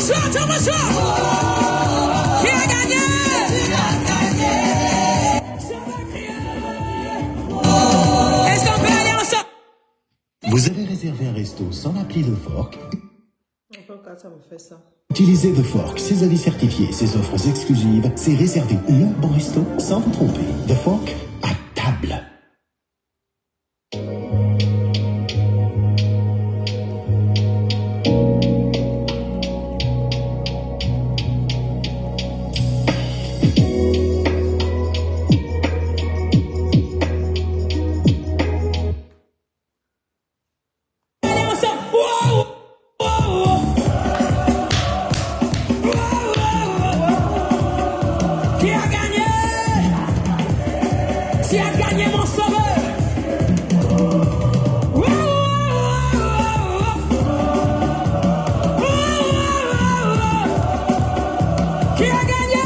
Qui a gagné? Est-ce qu'on peut aller ensemble? Vous avez réservé un resto sans l'appli The Fork? Pourquoi ça me fait ça? Utilisez The Fork, ses avis certifiés, ses offres exclusives, c'est réserver le bon resto sans vous tromper. The Fork, à table. Qui a gagné mon sauveur? Qui a gagné?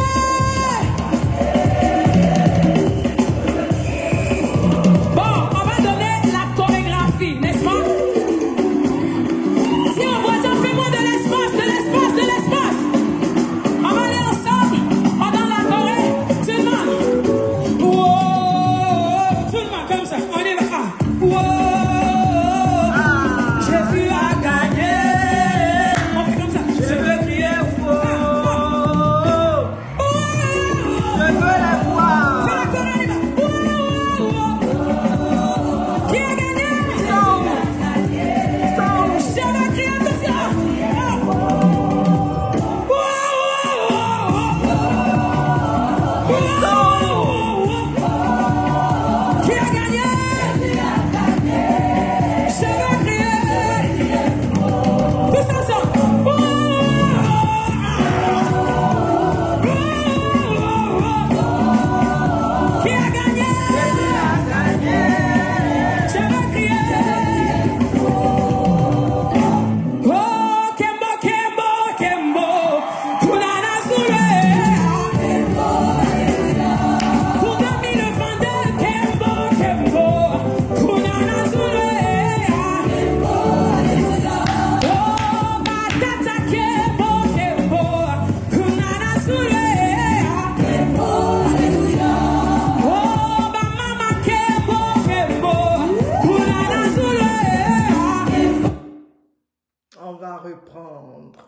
Bon, on va donner la chorégraphie, n'est-ce pas? Si on voisin, fais-moi de l'espace, de l'espace, de l'espace. On va aller ensemble, on donne la choré, tout le monde. Tout le monde comme ça, on y va. Jésus a gagné. On fait comme ça. Je veux crier fort. Je veux la voir. C'est la choré, on y va. Qui a gagné? Je vais crier, attention. Qui a gagné? Je vais crier. Tous ensemble. Qui a gagné? Je vais crier. Oh, Kembo, Kembo, Kembo. Kunana Zule. Pour 2022, Kembo, Kembo. Kunana Zule. Oh, Batata Kembo, Kembo. Kunana Zule. Oh, Bamama Kembo, Kembo. Kunana Zule. On va reprendre.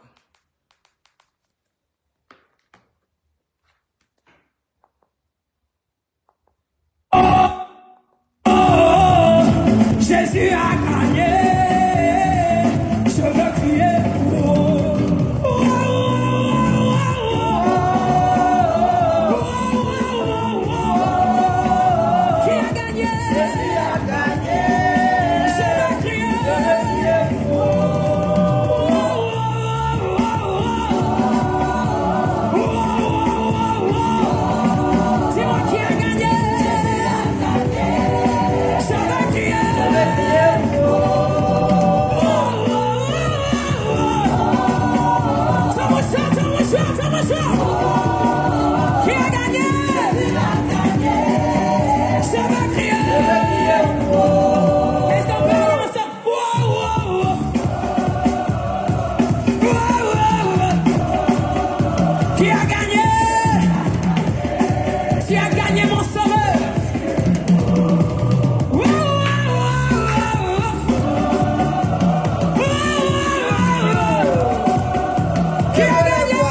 Jésus a gagné. Je veux crier. Qui a gagné? Jésus a gagné. Je veux crier. Dis-moi qui a gagné? Je veux crier. Qui a gagné? Je veux crier. Est-ce qu'on peut aller ensemble? Qui a gagné? Qui a gagné mon sauveur? Qui a gagné?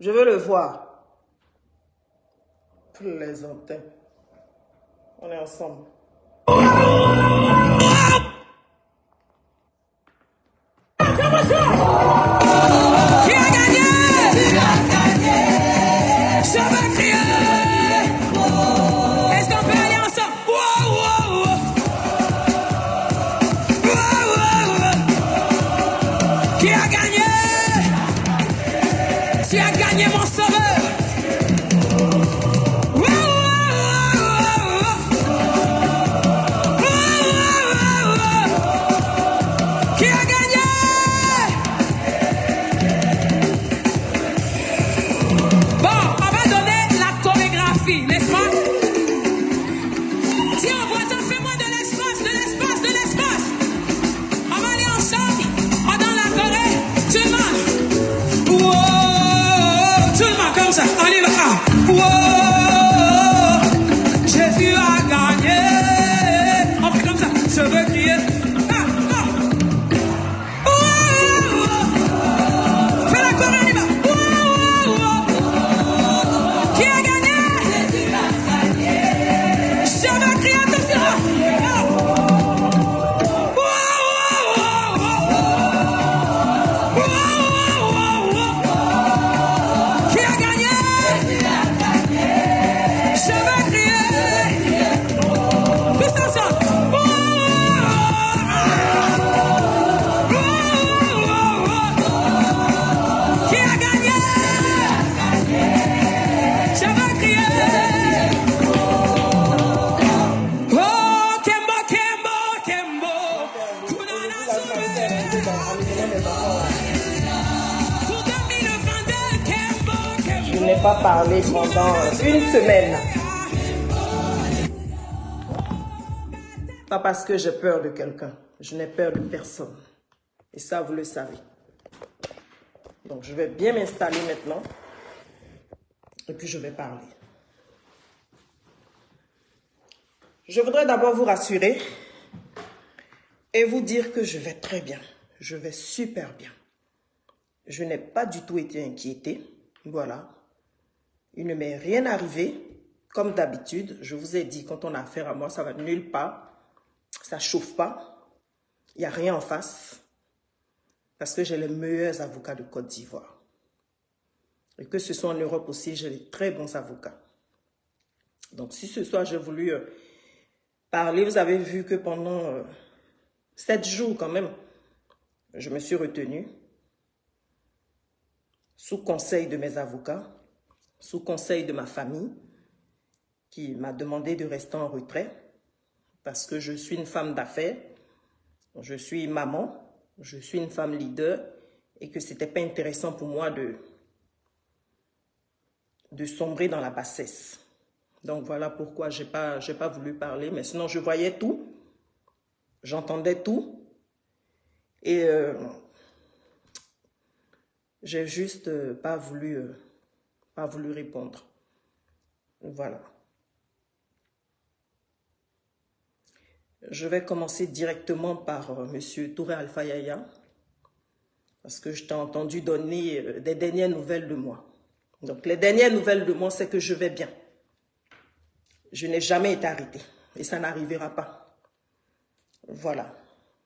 Je veux le voir. Tous les antennes. On est ensemble. Qui a gagné? Je vais crier. Est-ce qu'on peut aller ensemble? Wow, wow, wow. Wow, wow, wow. Qui a gagné? Tu as gagné mon sauveur. Wow, wow, wow, wow. Wow, wow, wow. Qui a gagné? Bon, on va donner la chorégraphie, n'est-ce pas? Tiens, voisin, fais-moi de l'espace, de l'espace, de l'espace. On va aller ensemble. On dans la Corée. Tout le monde. Wow. Tout le monde comme ça. On y va. Wow. Jésus a gagné. On fait comme ça. Je veux crier. Fais la Corée, on y va. Qui a gagné? Je vais crier, attention. Qui a gagné? Je vais crier. Tous ensemble. Qui a gagné? Je vais crier. Oh, Kembo, Kembo, Kembo. Kunana Soube. Pour 2022, Kembo, Kembo. Je n'ai pas parlé pendant une semaine. Pas parce que j'ai peur de quelqu'un. Je n'ai peur de personne. Et ça, vous le savez. Donc, je vais bien m'installer maintenant. Et puis, je vais parler. Je voudrais d'abord vous rassurer et vous dire que je vais très bien. Je vais super bien. Je n'ai pas du tout été inquiétée. Voilà. Il ne m'est rien arrivé. Comme d'habitude, je vous ai dit, quand on a affaire à moi, ça va nulle part. Ça ne chauffe pas. Il n'y a rien en face. Parce que j'ai les meilleurs avocats de Côte d'Ivoire. Et que ce soit en Europe aussi, j'ai les très bons avocats. Donc, si ce soir, j'ai voulu parler, vous avez vu que pendant 7 jours quand même, je me suis retenue sous conseil de mes avocats, sous conseil de ma famille, qui m'a demandé de rester en retrait parce que je suis une femme d'affaires, je suis maman, je suis une femme leader et que ce n'était pas intéressant pour moi de sombrer dans la bassesse. Donc voilà pourquoi j'ai pas voulu parler, mais sinon je voyais tout, j'entendais tout et j'ai juste pas voulu répondre. Voilà. Je vais commencer directement par M. Touré Alpha Yaya, parce que je t'ai entendu donner des dernières nouvelles de moi. Donc les dernières nouvelles de moi, c'est que je vais bien. Je n'ai jamais été arrêtée et ça n'arrivera pas. Voilà.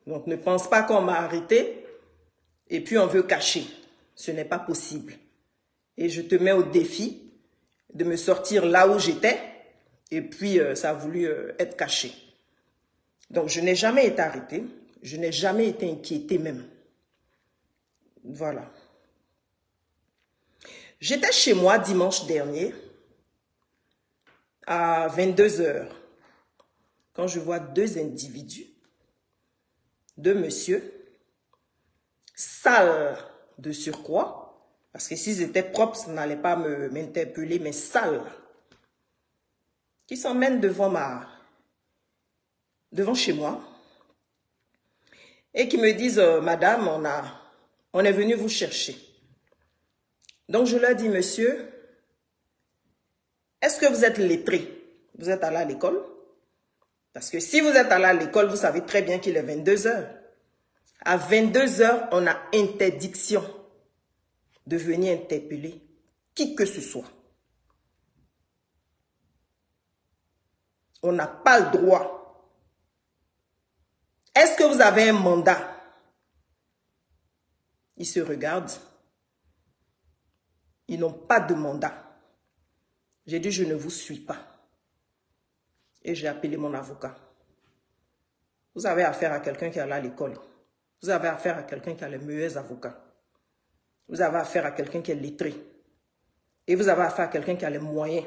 Donc ne pense pas qu'on m'a arrêtée et puis on veut cacher. Ce n'est pas possible. Et je te mets au défi de me sortir là où j'étais et puis ça a voulu être caché. Donc, je n'ai jamais été arrêtée. Je n'ai jamais été inquiétée même. Voilà. J'étais chez moi dimanche dernier à 22 h quand je vois 2 individus, 2 messieurs, sales de surcroît, parce que s'ils étaient propres, ça n'allait pas m'interpeller, mais sales, qui s'emmènent devant chez moi et qui me disent madame, on est venu vous chercher. Donc je leur dis monsieur, est-ce que vous êtes lettré? Vous êtes allé à l'école? Parce que si vous êtes allé à l'école, vous savez très bien qu'il est 22 h. À 22 h, on a interdiction de venir interpeller qui que ce soit. On n'a pas le droit. Est-ce que vous avez un mandat? Ils se regardent. Ils n'ont pas de mandat. J'ai dit, je ne vous suis pas. Et j'ai appelé mon avocat. Vous avez affaire à quelqu'un qui est allé à l'école. Vous avez affaire à quelqu'un qui a les meilleurs avocats. Vous avez affaire à quelqu'un qui est lettré. Et vous avez affaire à quelqu'un qui a les moyens.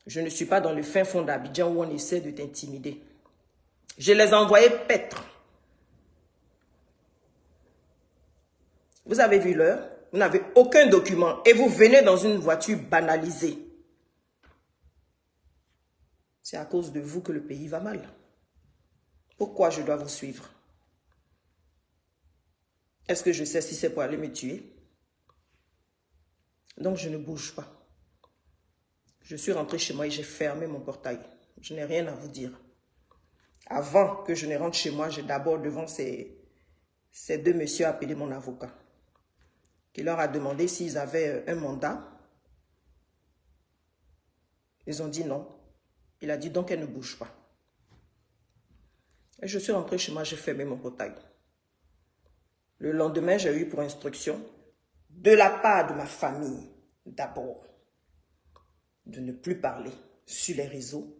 Je ne suis pas dans le fin fond d'Abidjan où on essaie de t'intimider. Je les ai envoyés paître. Vous avez vu l'heure? Vous n'avez aucun document et vous venez dans une voiture banalisée. C'est à cause de vous que le pays va mal. Pourquoi je dois vous suivre? Est-ce que je sais si c'est pour aller me tuer? Donc je ne bouge pas. Je suis rentrée chez moi et j'ai fermé mon portail. Je n'ai rien à vous dire. Avant que je ne rentre chez moi, j'ai d'abord devant ces deux messieurs appelé mon avocat, qui leur a demandé s'ils avaient un mandat. Ils ont dit non. Il a dit donc elle ne bouge pas. Et je suis rentrée chez moi, j'ai fermé mon portail. Le lendemain, j'ai eu pour instruction, de la part de ma famille, d'abord, de ne plus parler sur les réseaux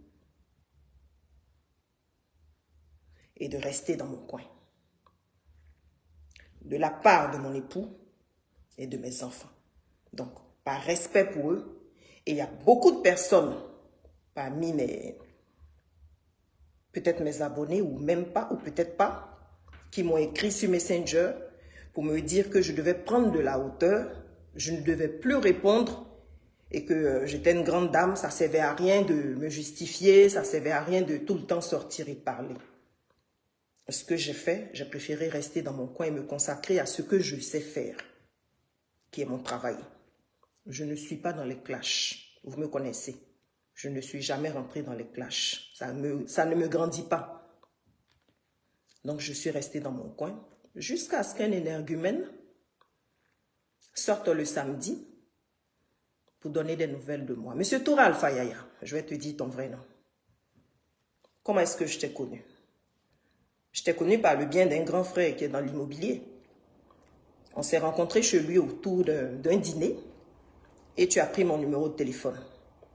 et de rester dans mon coin. De la part de mon époux et de mes enfants. Donc, par respect pour eux, et il y a beaucoup de personnes parmi peut-être mes abonnés ou même pas, ou peut-être pas, qui m'ont écrit sur Messenger pour me dire que je devais prendre de la hauteur, je ne devais plus répondre et que j'étais une grande dame, ça ne servait à rien de me justifier, ça ne servait à rien de tout le temps sortir et parler. Ce que j'ai fait, j'ai préféré rester dans mon coin et me consacrer à ce que je sais faire, qui est mon travail. Je ne suis pas dans les clashs, vous me connaissez. Je ne suis jamais rentrée dans les clashs, ça ne me grandit pas. Donc je suis restée dans mon coin jusqu'à ce qu'un énergumène sorte le samedi pour donner des nouvelles de moi. Monsieur Toura Alpha Yaya, je vais te dire ton vrai nom. Comment est-ce que je t'ai connu? Je t'ai connu par le bien d'un grand frère qui est dans l'immobilier. On s'est rencontrés chez lui autour d'un dîner et tu as pris mon numéro de téléphone.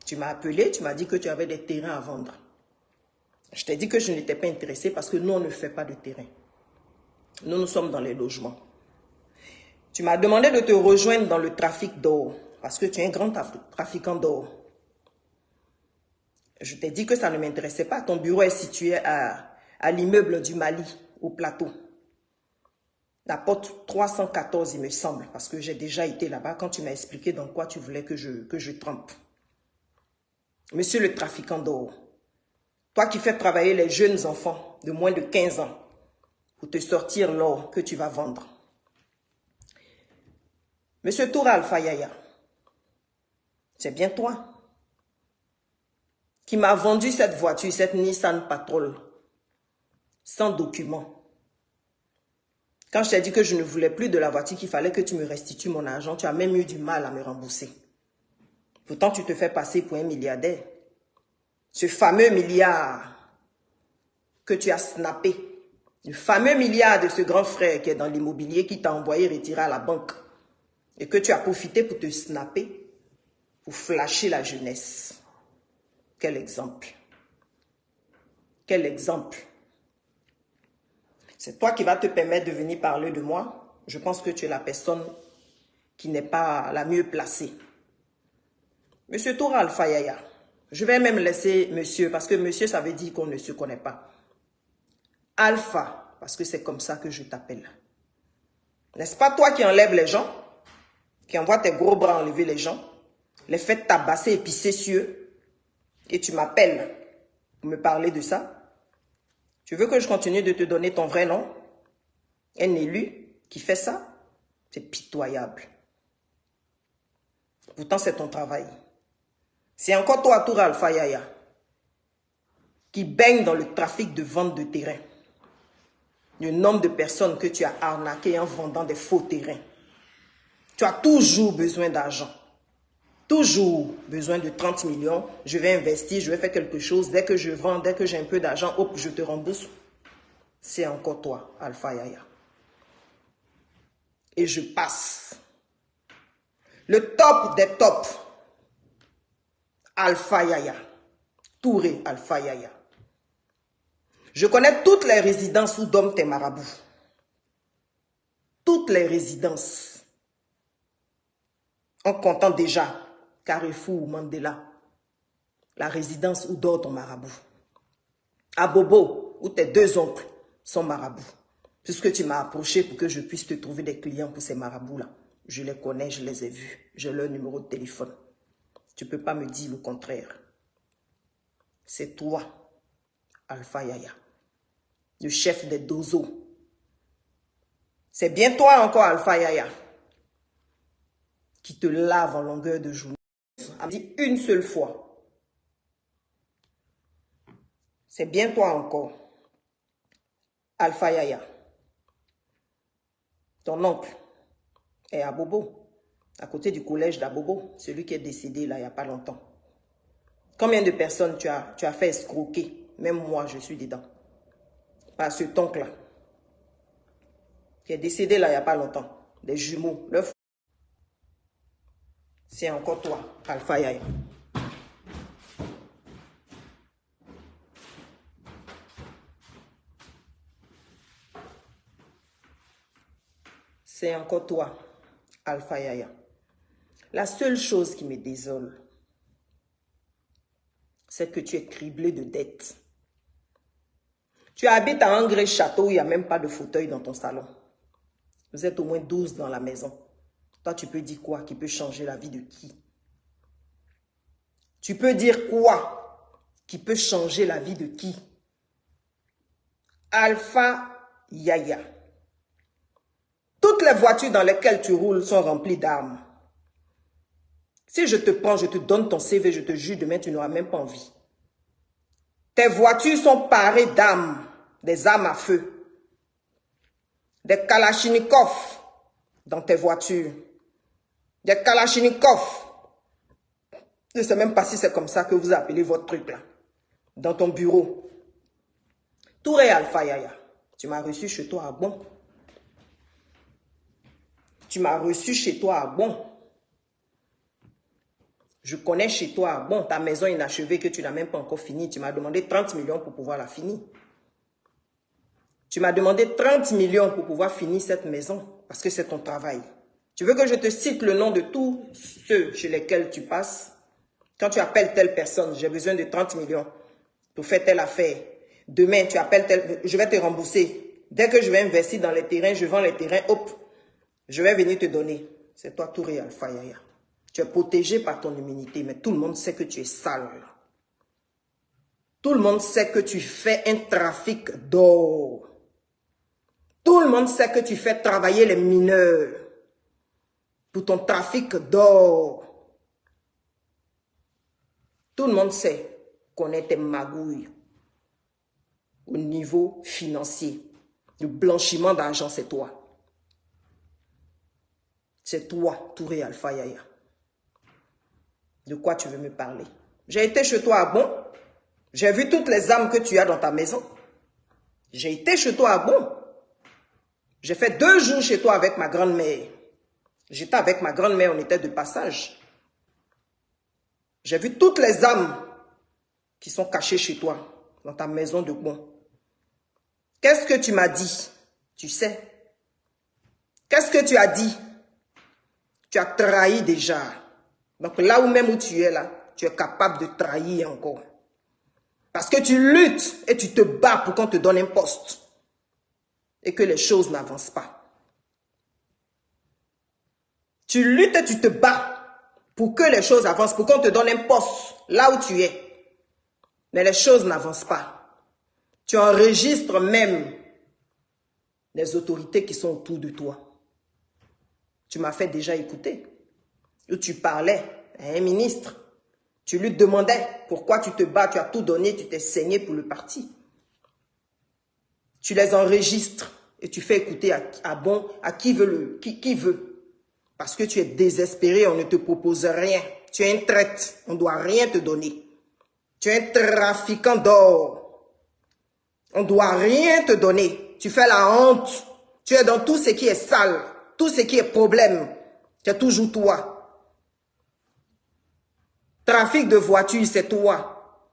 Tu m'as appelé, tu m'as dit que tu avais des terrains à vendre. Je t'ai dit que je n'étais pas intéressée parce que nous, on ne fait pas de terrain. Nous sommes dans les logements. Tu m'as demandé de te rejoindre dans le trafic d'or parce que tu es un grand trafiquant d'or. Je t'ai dit que ça ne m'intéressait pas. Ton bureau est situé à l'immeuble du Mali, au plateau. La porte 314, il me semble, parce que j'ai déjà été là-bas quand tu m'as expliqué dans quoi tu voulais que je trempe. Monsieur le trafiquant d'or, toi qui fais travailler les jeunes enfants de moins de 15 ans pour te sortir l'or que tu vas vendre. Monsieur Toura Alpha Yaya, c'est bien toi qui m'as vendu cette voiture, cette Nissan Patrol, sans document. Quand je t'ai dit que je ne voulais plus de la voiture, qu'il fallait que tu me restitues mon argent, tu as même eu du mal à me rembourser. Pourtant, tu te fais passer pour un milliardaire. Ce fameux milliard que tu as snappé, le fameux milliard de ce grand frère qui est dans l'immobilier qui t'a envoyé retirer à la banque et que tu as profité pour te snapper, pour flasher la jeunesse. Quel exemple! Quel exemple! C'est toi qui vas te permettre de venir parler de moi. Je pense que tu es la personne qui n'est pas la mieux placée. Monsieur Toura Alpha Yaya, je vais même laisser monsieur, parce que monsieur, ça veut dire qu'on ne se connaît pas. Alpha, parce que c'est comme ça que je t'appelle. N'est-ce pas toi qui enlèves les gens, qui envoie tes gros bras enlever les gens, les fais tabasser et pisser sur eux, et tu m'appelles pour me parler de ça? Tu veux que je continue de te donner ton vrai nom? Un élu qui fait ça? C'est pitoyable. Pourtant, c'est ton travail. C'est encore toi, Toura Alpha Yaya, qui baigne dans le trafic de vente de terrain. Le nombre de personnes que tu as arnaquées en vendant des faux terrains. Tu as toujours besoin d'argent. Toujours besoin de 30 millions. Je vais investir, je vais faire quelque chose. Dès que je vends, dès que j'ai un peu d'argent, hop, je te rembourse. C'est encore toi, Alpha Yaya. Et je passe. Le top des tops. Alpha Yaya. Touré Alpha Yaya. Je connais toutes les résidences où dorment tes marabouts. Toutes les résidences. En comptant déjà Carrefour, Mandela. La résidence où dort ton marabout. À Bobo, où tes deux oncles sont marabouts. Puisque tu m'as approché pour que je puisse te trouver des clients pour ces marabouts-là. Je les connais, je les ai vus. J'ai leur numéro de téléphone. Tu ne peux pas me dire le contraire. C'est toi, Alpha Yaya, le chef des dozos. C'est bien toi encore, Alpha Yaya, qui te lave en longueur de journée. Elle me dit une seule fois. C'est bien toi encore, Alpha Yaya. Ton oncle est à Bobo, à côté du collège d'Abobo, celui qui est décédé là il n'y a pas longtemps. Combien de personnes tu as fait escroquer? Même moi, je suis dedans. Par cet oncle-là, qui est décédé là il n'y a pas longtemps. Des jumeaux. C'est encore toi, Alpha Yaya. C'est encore toi, Alpha Yaya. La seule chose qui me désole, c'est que tu es criblé de dettes. Tu habites à Angré Château où il n'y a même pas de fauteuil dans ton salon. Vous êtes au moins 12 dans la maison. Toi, tu peux dire quoi qui peut changer la vie de qui? Tu peux dire quoi qui peut changer la vie de qui? Alpha Yaya. Toutes les voitures dans lesquelles tu roules sont remplies d'armes. Si je te prends, je te donne ton CV, je te jure, demain, tu n'auras même pas envie. Tes voitures sont parées d'armes, des armes à feu, des kalachnikovs dans tes voitures, des kalachnikovs. Je ne sais même pas si c'est comme ça que vous appelez votre truc là, dans ton bureau. Touré Alpha Yaya, tu m'as reçu chez toi à Bon. Tu m'as reçu chez toi à Bon. Je connais chez toi, bon, ta maison inachevée que tu n'as même pas encore finie. Tu m'as demandé 30 millions pour pouvoir la finir. Tu m'as demandé 30 millions pour pouvoir finir cette maison parce que c'est ton travail. Tu veux que je te cite le nom de tous ceux chez lesquels tu passes? Quand tu appelles telle personne, j'ai besoin de 30 millions pour faire telle affaire. Demain, tu appelles telle, je vais te rembourser. Dès que je vais investir dans les terrains, je vends les terrains, hop, je vais venir te donner. C'est toi, Touré Alpha Yaya. Tu es protégé par ton immunité, mais tout le monde sait que tu es sale. Tout le monde sait que tu fais un trafic d'or. Tout le monde sait que tu fais travailler les mineurs pour ton trafic d'or. Tout le monde sait qu'on est tes magouilles au niveau financier. Le blanchiment d'argent, c'est toi. C'est toi, Touré Alpha Yaya. De quoi tu veux me parler? J'ai été chez toi à Bon. J'ai vu toutes les armes que tu as dans ta maison. J'ai été chez toi à Bon. J'ai fait 2 jours chez toi avec ma grand-mère. J'étais avec ma grand-mère, on était de passage. J'ai vu toutes les armes qui sont cachées chez toi, dans ta maison de Bon. Qu'est-ce que tu m'as dit? Tu sais? Qu'est-ce que tu as dit? Tu as trahi déjà. Donc là où même où tu es là, tu es capable de trahir encore. Parce que tu luttes et tu te bats pour qu'on te donne un poste. Et que les choses n'avancent pas. Tu luttes et tu te bats pour que les choses avancent, pour qu'on te donne un poste là où tu es. Mais les choses n'avancent pas. Tu enregistres même les autorités qui sont autour de toi. Tu m'as fait déjà écouter. Où tu parlais à un ministre, tu lui demandais pourquoi tu te bats, tu as tout donné, tu t'es saigné pour le parti. Tu les enregistres et tu fais écouter à Bon, à qui veut. Parce que tu es désespéré, on ne te propose rien. Tu es une traite, on ne doit rien te donner. Tu es un trafiquant d'or. On ne doit rien te donner. Tu fais la honte. Tu es dans tout ce qui est sale, tout ce qui est problème. C'est toujours toi. Trafic de voitures, c'est toi.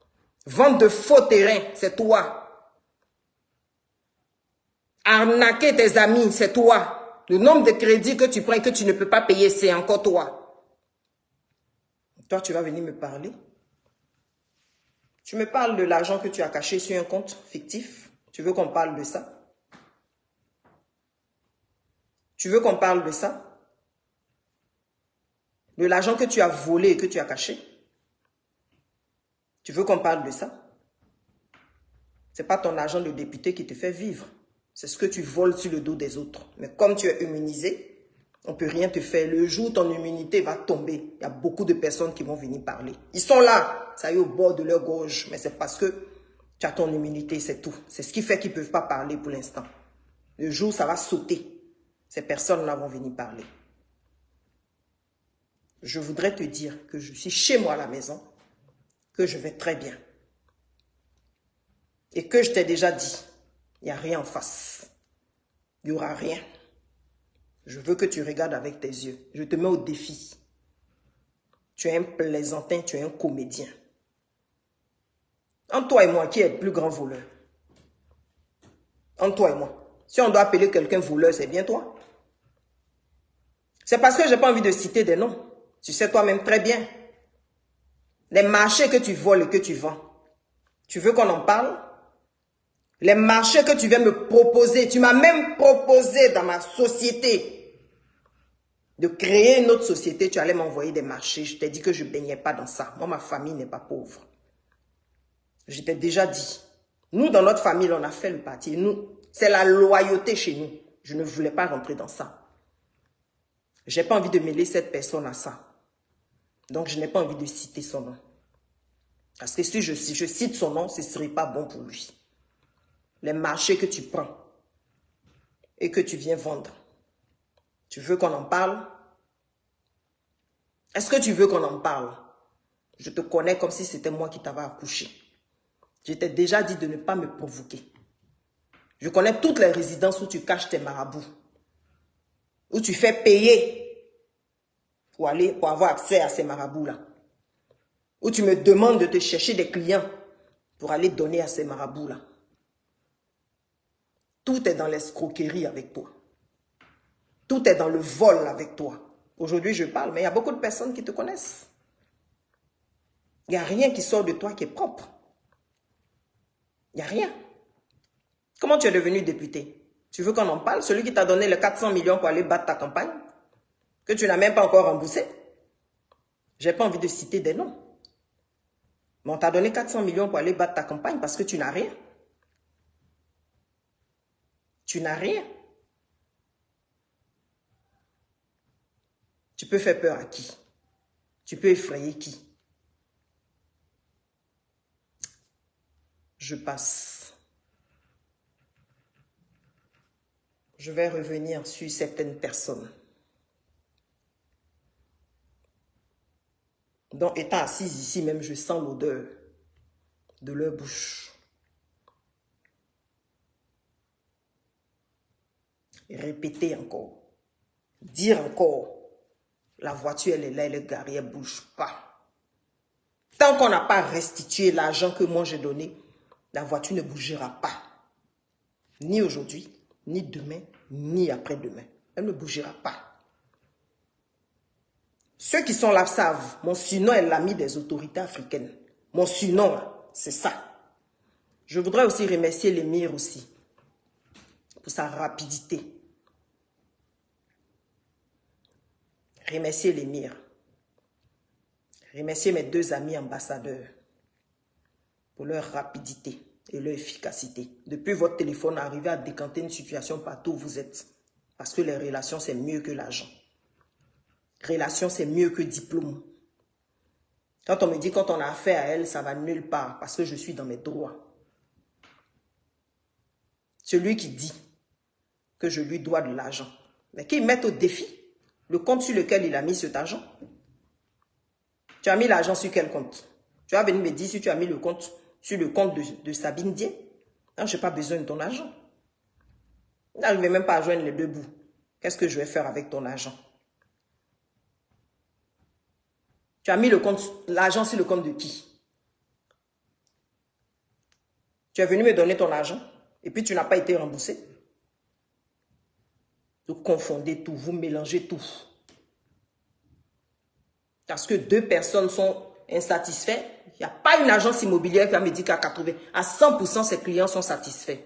Vente de faux terrains, c'est toi. Arnaquer tes amis, c'est toi. Le nombre de crédits que tu prends et que tu ne peux pas payer, c'est encore toi. Toi, tu vas venir me parler. Tu me parles de l'argent que tu as caché sur un compte fictif. Tu veux qu'on parle de ça? Tu veux qu'on parle de ça? De l'argent que tu as volé et que tu as caché? Tu veux qu'on parle de ça? Ce n'est pas ton argent de député qui te fait vivre. C'est ce que tu voles sur le dos des autres. Mais comme tu es immunisé, on ne peut rien te faire. Le jour où ton immunité va tomber, il y a beaucoup de personnes qui vont venir parler. Ils sont là, ça y est, au bord de leur gorge. Mais c'est parce que tu as ton immunité, c'est tout. C'est ce qui fait qu'ils ne peuvent pas parler pour l'instant. Le jour où ça va sauter, ces personnes-là vont venir parler. Je voudrais te dire que je suis chez moi à la maison, que je vais très bien. Et que je t'ai déjà dit, il n'y a rien en face. Il n'y aura rien. Je veux que tu regardes avec tes yeux. Je te mets au défi. Tu es un plaisantin, tu es un comédien. Entre toi et moi, qui est le plus grand voleur? Entre toi et moi. Si on doit appeler quelqu'un voleur, c'est bien toi. C'est parce que je n'ai pas envie de citer des noms. Tu sais toi-même très bien. Les marchés que tu voles et que tu vends. Tu veux qu'on en parle? Les marchés que tu viens me proposer. Tu m'as même proposé dans ma société de créer une autre société. Tu allais m'envoyer des marchés. Je t'ai dit que je ne baignais pas dans ça. Moi, ma famille n'est pas pauvre. Je t'ai déjà dit. Nous, dans notre famille, on a fait le parti. Nous, c'est la loyauté chez nous. Je ne voulais pas rentrer dans ça. Je n'ai pas envie de mêler cette personne à ça. Donc, je n'ai pas envie de citer son nom. Parce que si je cite son nom, ce ne serait pas bon pour lui. Les marchés que tu prends et que tu viens vendre. Tu veux qu'on en parle? Est-ce que tu veux qu'on en parle? Je te connais comme si c'était moi qui t'avais accouché. Je t'ai déjà dit de ne pas me provoquer. Je connais toutes les résidences où tu caches tes marabouts. Où tu fais payer pour avoir accès à ces marabouts-là. Où tu me demandes de te chercher des clients pour aller donner à ces marabouts-là. Tout est dans l'escroquerie avec toi. Tout est dans le vol avec toi. Aujourd'hui, je parle, mais il y a beaucoup de personnes qui te connaissent. Il n'y a rien qui sort de toi qui est propre. Il n'y a rien. Comment tu es devenu député? Tu veux qu'on en parle? Celui qui t'a donné les 400 millions pour aller battre ta campagne, que tu n'as même pas encore remboursé. Je n'ai pas envie de citer des noms. Mais on t'a donné 400 millions pour aller battre ta campagne parce que tu n'as rien. Tu n'as rien. Tu peux faire peur à qui? Tu peux effrayer qui? Je passe. Je vais revenir sur certaines personnes. Donc, étant assise ici, même je sens l'odeur de leur bouche. Et répéter encore. Dire encore. La voiture, elle est là, elle est garée, elle ne bouge pas. Tant qu'on n'a pas restitué l'argent que moi j'ai donné, la voiture ne bougera pas. Ni aujourd'hui, ni demain, ni après-demain. Elle ne bougera pas. Ceux qui sont là savent, mon surnom est l'ami des autorités africaines. Mon surnom, c'est ça. Je voudrais aussi remercier l'émir aussi, pour sa rapidité. Remercier l'émir. Remercier mes deux amis ambassadeurs pour leur rapidité et leur efficacité. Depuis votre téléphone, arriver à décanter une situation partout où vous êtes. Parce que les relations, c'est mieux que l'argent. Relation, c'est mieux que diplôme. Quand on me dit quand on a affaire à elle, ça va nulle part parce que je suis dans mes droits. Celui qui dit que je lui dois de l'argent, mais qu'il mette au défi. Le compte sur lequel il a mis cet argent. Tu as mis l'argent sur quel compte? Tu vas venir me dire si tu as mis le compte sur le compte de Sabine Dié. Non, je n'ai pas besoin de ton argent. Tu n'arrives même pas à joindre les deux bouts. Qu'est-ce que je vais faire avec ton argent? Tu as mis l'argent sur le compte de qui? Tu es venu me donner ton argent et puis tu n'as pas été remboursé. Vous confondez tout, vous mélangez tout. Parce que deux personnes sont insatisfaits, il n'y a pas une agence immobilière qui va me dire qu'à 100% ses clients sont satisfaits.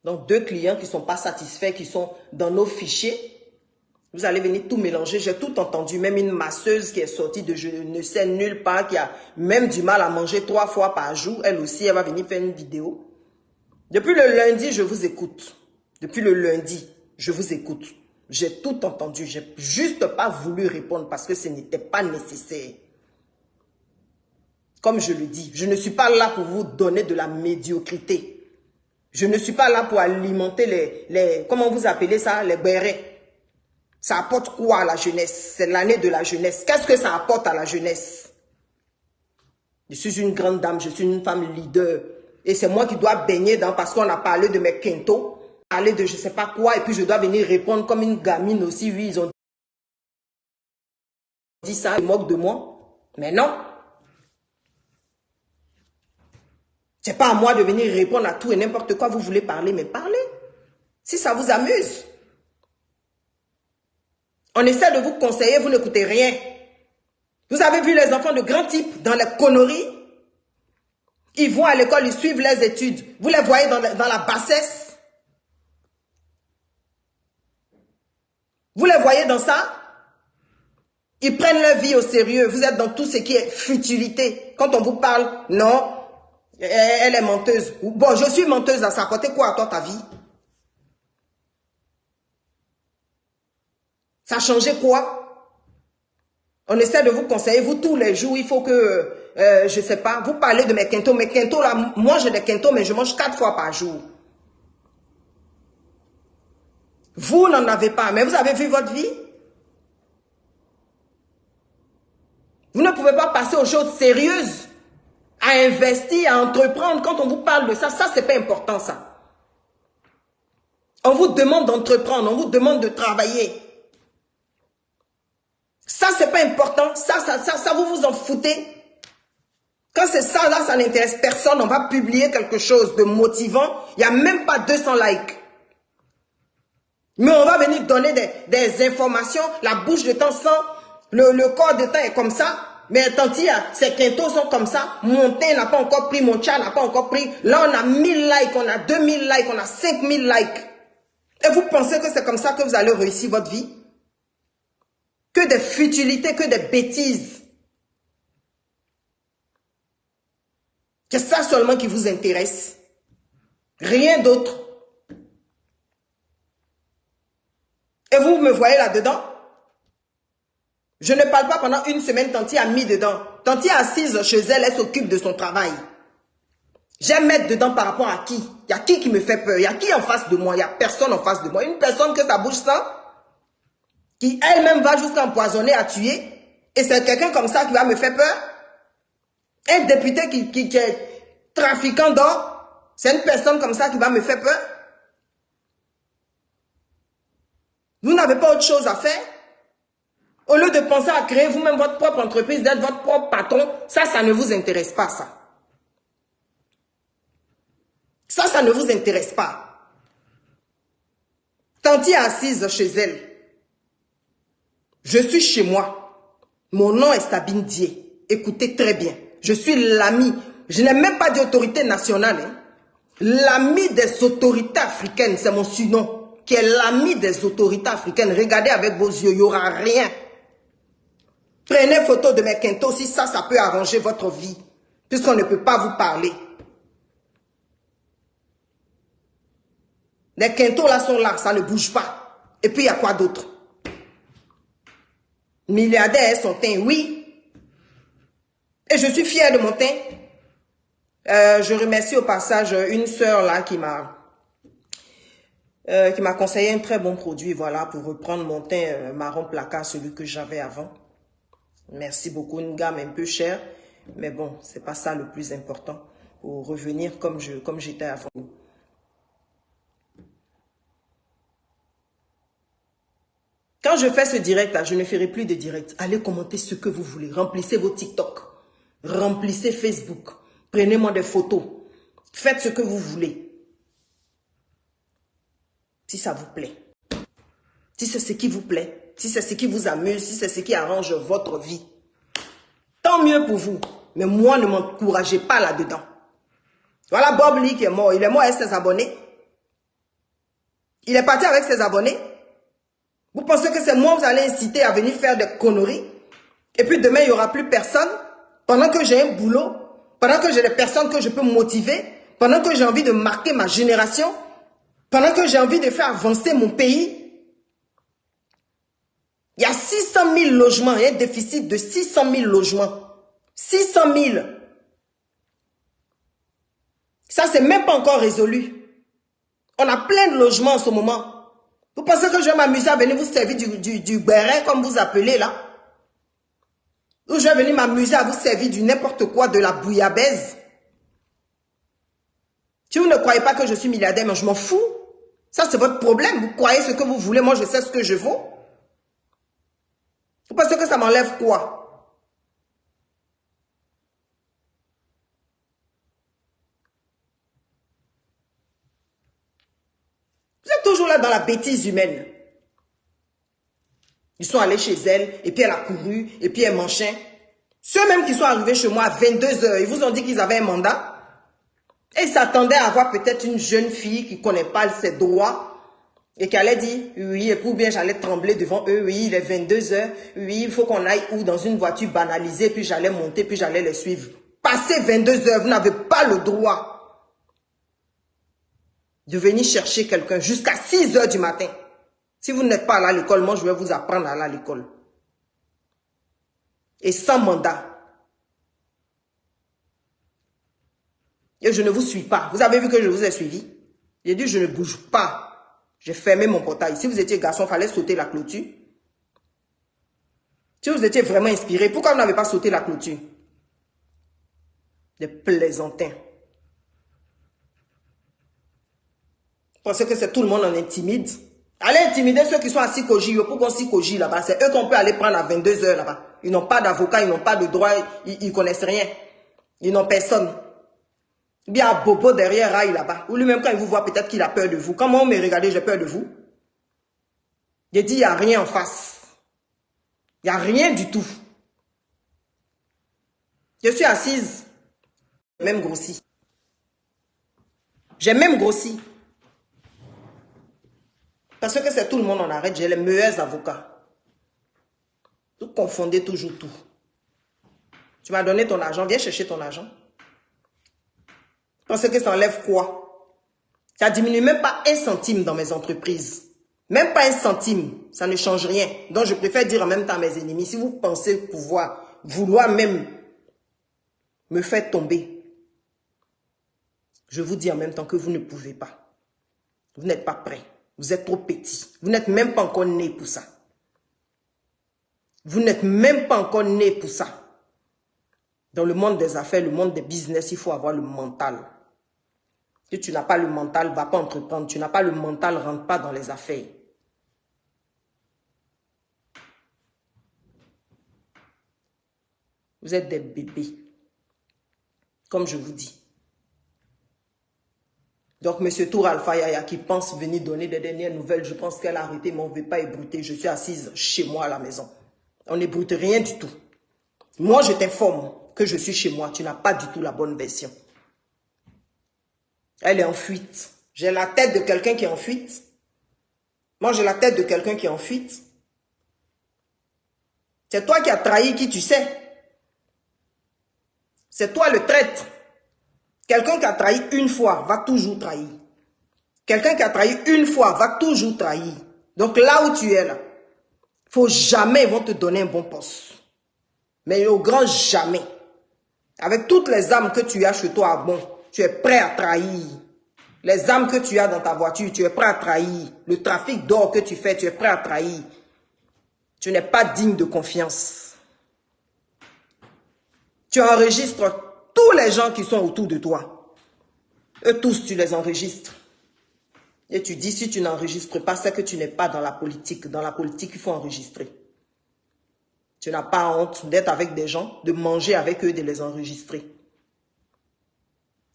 Donc deux clients qui ne sont pas satisfaits, qui sont dans nos fichiers, vous allez venir tout mélanger. J'ai tout entendu, même une masseuse qui est sortie de je ne sais nulle part, qui a même du mal à manger 3 fois par jour, elle aussi, elle va venir faire une vidéo. Depuis le lundi, je vous écoute. Depuis le lundi, je vous écoute. J'ai tout entendu. Je n'ai juste pas voulu répondre parce que ce n'était pas nécessaire. Comme je le dis, je ne suis pas là pour vous donner de la médiocrité. Je ne suis pas là pour alimenter les comment vous appelez ça, les bérets. Ça apporte quoi à la jeunesse? C'est l'année de la jeunesse. Qu'est-ce que ça apporte à la jeunesse? Je suis une grande dame, je suis une femme leader. Et c'est moi qui dois baigner dans, parce qu'on a parlé de mes quintos, parlé de je ne sais pas quoi, et puis je dois venir répondre comme une gamine aussi. Oui, ils ont dit ça, ils moquent de moi. Mais non. C'est pas à moi de venir répondre à tout et n'importe quoi. Vous voulez parler, mais parlez. Si ça vous amuse. On essaie de vous conseiller, vous n'écoutez rien. Vous avez vu les enfants de grands types dans les conneries. Ils vont à l'école, ils suivent les études. Vous les voyez dans la bassesse. Vous les voyez dans ça. Ils prennent leur vie au sérieux. Vous êtes dans tout ce qui est futilité. Quand on vous parle, non, elle est menteuse. Bon, je suis menteuse, ça apporte quoi à toi ta vie? Ça a changé quoi? On essaie de vous conseiller, vous tous les jours, il faut que, je ne sais pas, vous parlez de mes quintos. Mes quintos là, moi j'ai des quintos, mais je mange 4 fois par jour. Vous n'en avez pas, mais vous avez vu votre vie? Vous ne pouvez pas passer aux choses sérieuses, à investir, à entreprendre. Quand on vous parle de ça, ça c'est pas important ça. On vous demande d'entreprendre, on vous demande de travailler. Ça, c'est pas important. Ça, vous vous en foutez. Quand c'est ça, là, ça n'intéresse personne. On va publier quelque chose de motivant. Il n'y a même pas 200 likes. Mais on va venir donner des informations. La bouche de temps sent. Le corps de temps est comme ça. Mais tanti, ces quintos sont comme ça. Mon teint n'a pas encore pris. Mon chat n'a pas encore pris. Là, on a 1000 likes. On a 2000 likes. On a 5000 likes. Et vous pensez que c'est comme ça que vous allez réussir votre vie? Que des futilités, que des bêtises. C'est ça seulement qui vous intéresse. Rien d'autre. Et vous me voyez là-dedans? Je ne parle pas pendant une semaine, Tanti a mis dedans. Tanti est assise chez elle, elle s'occupe de son travail. J'aime mettre dedans par rapport à qui? Il y a qui me fait peur? Il y a qui en face de moi? Il n'y a personne en face de moi. Une personne que sa bouche sent, qui elle-même va jusqu'à empoisonner, à tuer. Et c'est quelqu'un comme ça qui va me faire peur? Un député qui est trafiquant d'or, c'est une personne comme ça qui va me faire peur? Vous n'avez pas autre chose à faire? Au lieu de penser à créer vous-même votre propre entreprise, d'être votre propre patron, ça ne vous intéresse pas, ça. Ça ne vous intéresse pas. Tanti est assise chez elle. Je suis chez moi. Mon nom est Sabine Dié. Écoutez très bien. Je suis l'ami. Je n'ai même pas d'autorité nationale. Hein. L'ami des autorités africaines, c'est mon surnom. Qui est l'ami des autorités africaines. Regardez avec vos yeux, il n'y aura rien. Prenez photo de mes quintos si ça peut arranger votre vie. Puisqu'on ne peut pas vous parler. Les quintos là sont là, ça ne bouge pas. Et puis il y a quoi d'autre? Milliardaire son teint, oui. Et je suis fière de mon teint. Je remercie au passage une sœur là qui m'a qui m'a conseillé un très bon produit, voilà, pour reprendre mon teint marron placard, celui que j'avais avant. Merci beaucoup, une gamme un peu chère, mais bon, c'est pas ça le plus important, pour revenir comme j'étais avant. Quand je fais ce direct là, je ne ferai plus de direct. Allez commenter ce que vous voulez, remplissez vos TikTok, remplissez Facebook, prenez-moi des photos, faites ce que vous voulez. Si ça vous plaît, si c'est ce qui vous plaît, si c'est ce qui vous amuse, si c'est ce qui arrange votre vie, tant mieux pour vous. Mais moi, ne m'encouragez pas là-dedans. Voilà Bob Lee qui est mort. Il est mort avec ses abonnés. Il est parti avec ses abonnés. Vous pensez que c'est moi que vous allez inciter à venir faire des conneries? Et puis demain, il n'y aura plus personne? Pendant que j'ai un boulot, pendant que j'ai des personnes que je peux motiver, pendant que j'ai envie de marquer ma génération, pendant que j'ai envie de faire avancer mon pays, il y a 600 000 logements, il y a un déficit de 600 000 logements. 600 000. Ça, c'est même pas encore résolu. On a plein de logements en ce moment. Vous pensez que je vais m'amuser à venir vous servir du béret, comme vous appelez là? Ou je vais venir m'amuser à vous servir du n'importe quoi, de la bouillabaisse? Si vous ne croyez pas que je suis milliardaire, mais je m'en fous. Ça, c'est votre problème. Vous croyez ce que vous voulez. Moi, je sais ce que je vaux. Vous pensez que ça m'enlève quoi? Vous êtes toujours là dans la bêtise humaine. Ils sont allés chez elle, et puis elle a couru, et puis elle machin. Ceux-mêmes qui sont arrivés chez moi à 22 h, ils vous ont dit qu'ils avaient un mandat. Et ils s'attendaient à avoir peut-être une jeune fille qui ne connaît pas ses droits. Et qui allait dire, oui, et pour bien j'allais trembler devant eux, oui, il est 22 h, oui, il faut qu'on aille où dans une voiture banalisée, puis j'allais monter, puis j'allais les suivre. Passez 22 h, vous n'avez pas le droit de venir chercher quelqu'un jusqu'à 6 h du matin. Si vous n'êtes pas allé à l'école, moi je vais vous apprendre à aller à l'école. Et sans mandat. Et je ne vous suis pas. Vous avez vu que je vous ai suivi? J'ai dit je ne bouge pas. J'ai fermé mon portail. Si vous étiez garçon, il fallait sauter la clôture. Si vous étiez vraiment inspiré, pourquoi vous n'avez pas sauté la clôture? Des plaisantins. Vous pensez que c'est tout le monde en intimide? Allez intimider ceux qui sont à Sikoji. Pourquoi Sikoji là-bas? C'est eux qu'on peut aller prendre à 22 h là-bas. Ils n'ont pas d'avocat, ils n'ont pas de droit, ils ne connaissent rien. Ils n'ont personne. Il y a un bobo derrière Raï là-bas. Ou lui-même, quand il vous voit, peut-être qu'il a peur de vous. Comment on me regarde, j'ai peur de vous? J'ai dit, il n'y a rien en face. Il n'y a rien du tout. Je suis assise. J'ai même grossi. J'ai même grossi. Parce que c'est tout le monde en arrête. J'ai les meilleurs avocats. Vous confondez toujours tout. Tu m'as donné ton argent. Viens chercher ton argent. Parce que ça enlève quoi? Ça diminue même pas 1 centime dans mes entreprises. Même pas 1 centime. Ça ne change rien. Donc je préfère dire en même temps à mes ennemis, si vous pensez vouloir même me faire tomber, je vous dis en même temps que vous ne pouvez pas. Vous n'êtes pas prêts. Vous êtes trop petits. Vous n'êtes même pas encore nés pour ça. Vous n'êtes même pas encore nés pour ça. Dans le monde des affaires, le monde des business, il faut avoir le mental. Si tu n'as pas le mental, va pas entreprendre. Tu n'as pas le mental, rentre pas dans les affaires. Vous êtes des bébés. Comme je vous dis. Donc, M. Tour Alpha Yaya qui pense venir donner des dernières nouvelles, je pense qu'elle a arrêté, mais on ne veut pas ébruiter. Je suis assise chez moi à la maison. On n'ébrute rien du tout. Moi, je t'informe que je suis chez moi. Tu n'as pas du tout la bonne version. Elle est en fuite. J'ai la tête de quelqu'un qui est en fuite. Moi, j'ai la tête de quelqu'un qui est en fuite. C'est toi qui as trahi qui tu sais. C'est toi le traître. Quelqu'un qui a trahi une fois va toujours trahir. Quelqu'un qui a trahi une fois va toujours trahir. Donc là où tu es là, faut jamais ils vont te donner un bon poste. Mais au grand jamais. Avec toutes les âmes que tu as chez toi, bon, tu es prêt à trahir. Les armes que tu as dans ta voiture, tu es prêt à trahir. Le trafic d'or que tu fais, tu es prêt à trahir. Tu n'es pas digne de confiance. Tu enregistres tous les gens qui sont autour de toi. Eux tous, tu les enregistres. Et tu dis, si tu n'enregistres pas, c'est que tu n'es pas dans la politique. Dans la politique, il faut enregistrer. Tu n'as pas honte d'être avec des gens, de manger avec eux, de les enregistrer.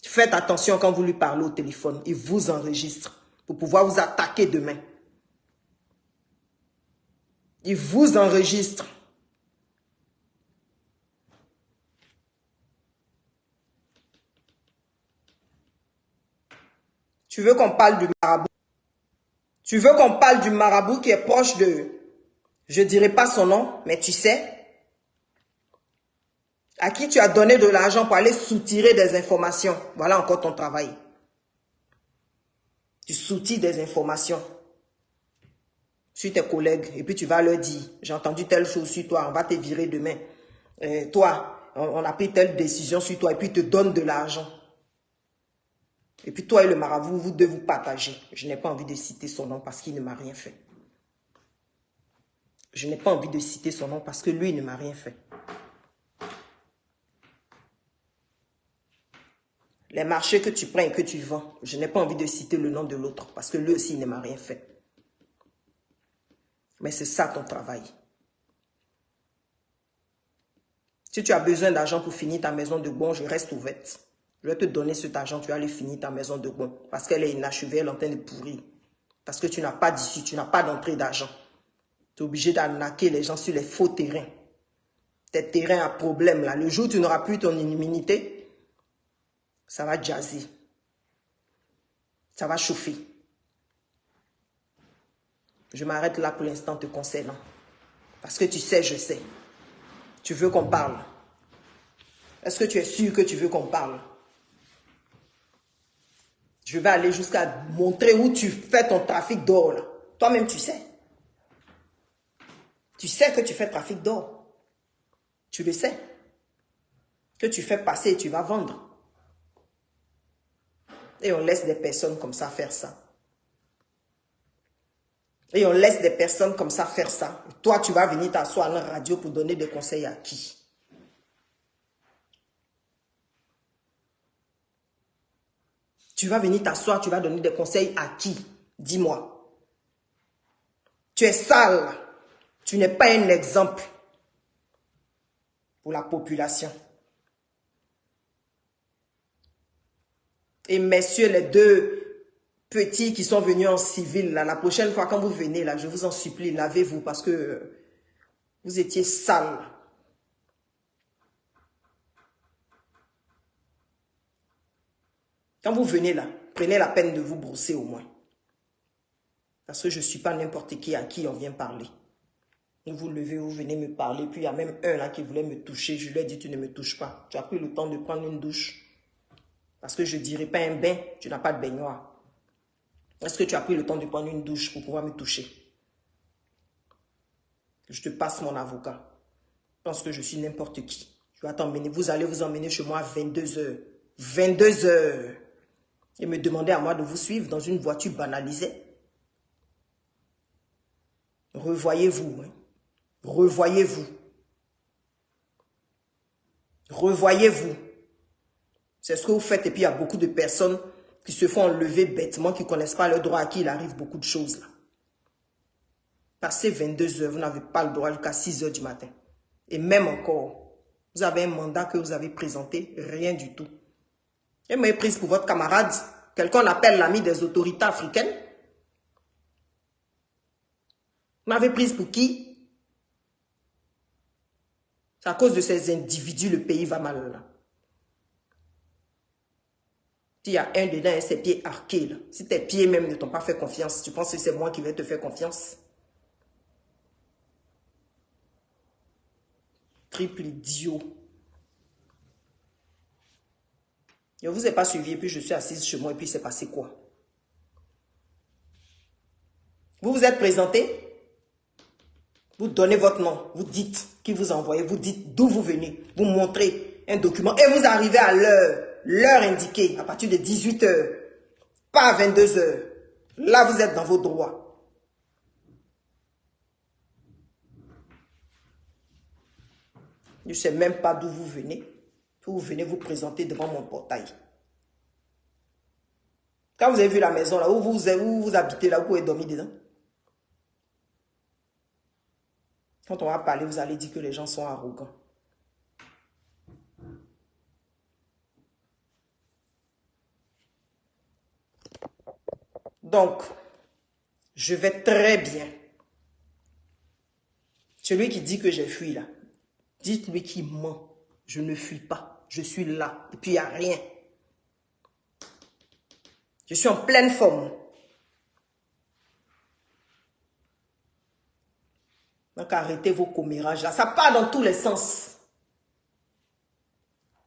Faites attention quand vous lui parlez au téléphone. Il vous enregistre pour pouvoir vous attaquer demain. Il vous enregistre. Tu veux qu'on parle du marabout? Tu veux qu'on parle du marabout qui est proche de... Je ne dirai pas son nom, mais tu sais... À qui tu as donné de l'argent pour aller soutirer des informations. Voilà encore ton travail. Tu soutires des informations sur tes collègues. Et puis tu vas leur dire, j'ai entendu telle chose sur toi, on va te virer demain. Toi, on a pris telle décision sur toi. Et puis ils te donnent de l'argent. Et puis toi et le marabout, vous devez vous partager. Je n'ai pas envie de citer son nom parce qu'il ne m'a rien fait. Je n'ai pas envie de citer son nom parce que lui ne m'a rien fait. Les marchés que tu prends et que tu vends, je n'ai pas envie de citer le nom de l'autre parce que lui aussi il ne m'a rien fait. Mais c'est ça ton travail. Si tu as besoin d'argent pour finir ta maison de bon, je reste ouverte. Je vais te donner cet argent, tu vas aller finir ta maison de bon. Parce qu'elle est inachevée, elle est en train de pourrir. Parce que tu n'as pas d'issue, tu n'as pas d'entrée d'argent. Tu es obligé d'arnaquer les gens sur les faux terrains. Tes terrains à problème là. Le jour où tu n'auras plus ton immunité, ça va jazzer. Ça va chauffer. Je m'arrête là pour l'instant te concernant. Parce que tu sais, je sais. Tu veux qu'on parle. Est-ce que tu es sûr que tu veux qu'on parle? Je vais aller jusqu'à montrer où tu fais ton trafic d'or là. Toi-même, tu sais. Tu sais que tu fais trafic d'or. Tu le sais. Que tu fais passer et tu vas vendre. Et on laisse des personnes comme ça faire ça. Et on laisse des personnes comme ça faire ça. Et toi, tu vas venir t'asseoir à la radio pour donner des conseils à qui? Tu vas venir t'asseoir, tu vas donner des conseils à qui? Dis-moi. Tu es sale. Tu n'es pas un exemple pour la population. Et messieurs, les deux petits qui sont venus en civil, là, la prochaine fois quand vous venez, là, je vous en supplie, lavez-vous parce que vous étiez sales. Quand vous venez là, prenez la peine de vous brosser au moins. Parce que je ne suis pas n'importe qui à qui on vient parler. Et vous levez, vous venez me parler. Puis il y a même un là qui voulait me toucher. Je lui ai dit, tu ne me touches pas. Tu as pris le temps de prendre une douche. Parce que je ne dirais pas un bain, tu n'as pas de baignoire. Est-ce que tu as pris le temps de prendre une douche pour pouvoir me toucher? Je te passe mon avocat. Je pense que je suis n'importe qui. Je vais t'emmener. Vous allez vous emmener chez moi à 22 h. 22 h. Et me demander à moi de vous suivre dans une voiture banalisée. Revoyez-vous. Hein? Revoyez-vous. Revoyez-vous. C'est ce que vous faites. Et puis il y a beaucoup de personnes qui se font enlever bêtement, qui ne connaissent pas le droit, à qui il arrive beaucoup de choses là. Passez 22 h, vous n'avez pas le droit jusqu'à 6 h du matin. Et même encore, vous avez un mandat que vous avez présenté, rien du tout. Et vous m'avez prise pour votre camarade, quelqu'un appelle l'ami des autorités africaines. Vous m'avez prise pour qui? C'est à cause de ces individus, le pays va mal là. S'il y a un dedans et ses pieds arqués, là. Si tes pieds même ne t'ont pas fait confiance, tu penses que c'est moi qui vais te faire confiance? Triple idiot. Je ne vous ai pas suivi et puis je suis assise chez moi et puis c'est passé quoi? Vous vous êtes présenté, vous donnez votre nom, vous dites qui vous envoyez, vous dites d'où vous venez, vous montrez un document et vous arrivez à l'heure indiquée, à partir de 18 h. Pas à 22 heures. Là, vous êtes dans vos droits. Je ne sais même pas d'où vous venez. Vous venez vous présenter devant mon portail. Quand vous avez vu la maison là, où vous habitez là, vous pouvez dormir dedans. Quand on va parler, vous allez dire que les gens sont arrogants. Donc, je vais très bien. Celui qui dit que j'ai fui là, dites-lui qu'il ment. Je ne fuis pas. Je suis là. Et puis, il n'y a rien. Je suis en pleine forme. Donc, arrêtez vos commérages là. Ça part dans tous les sens.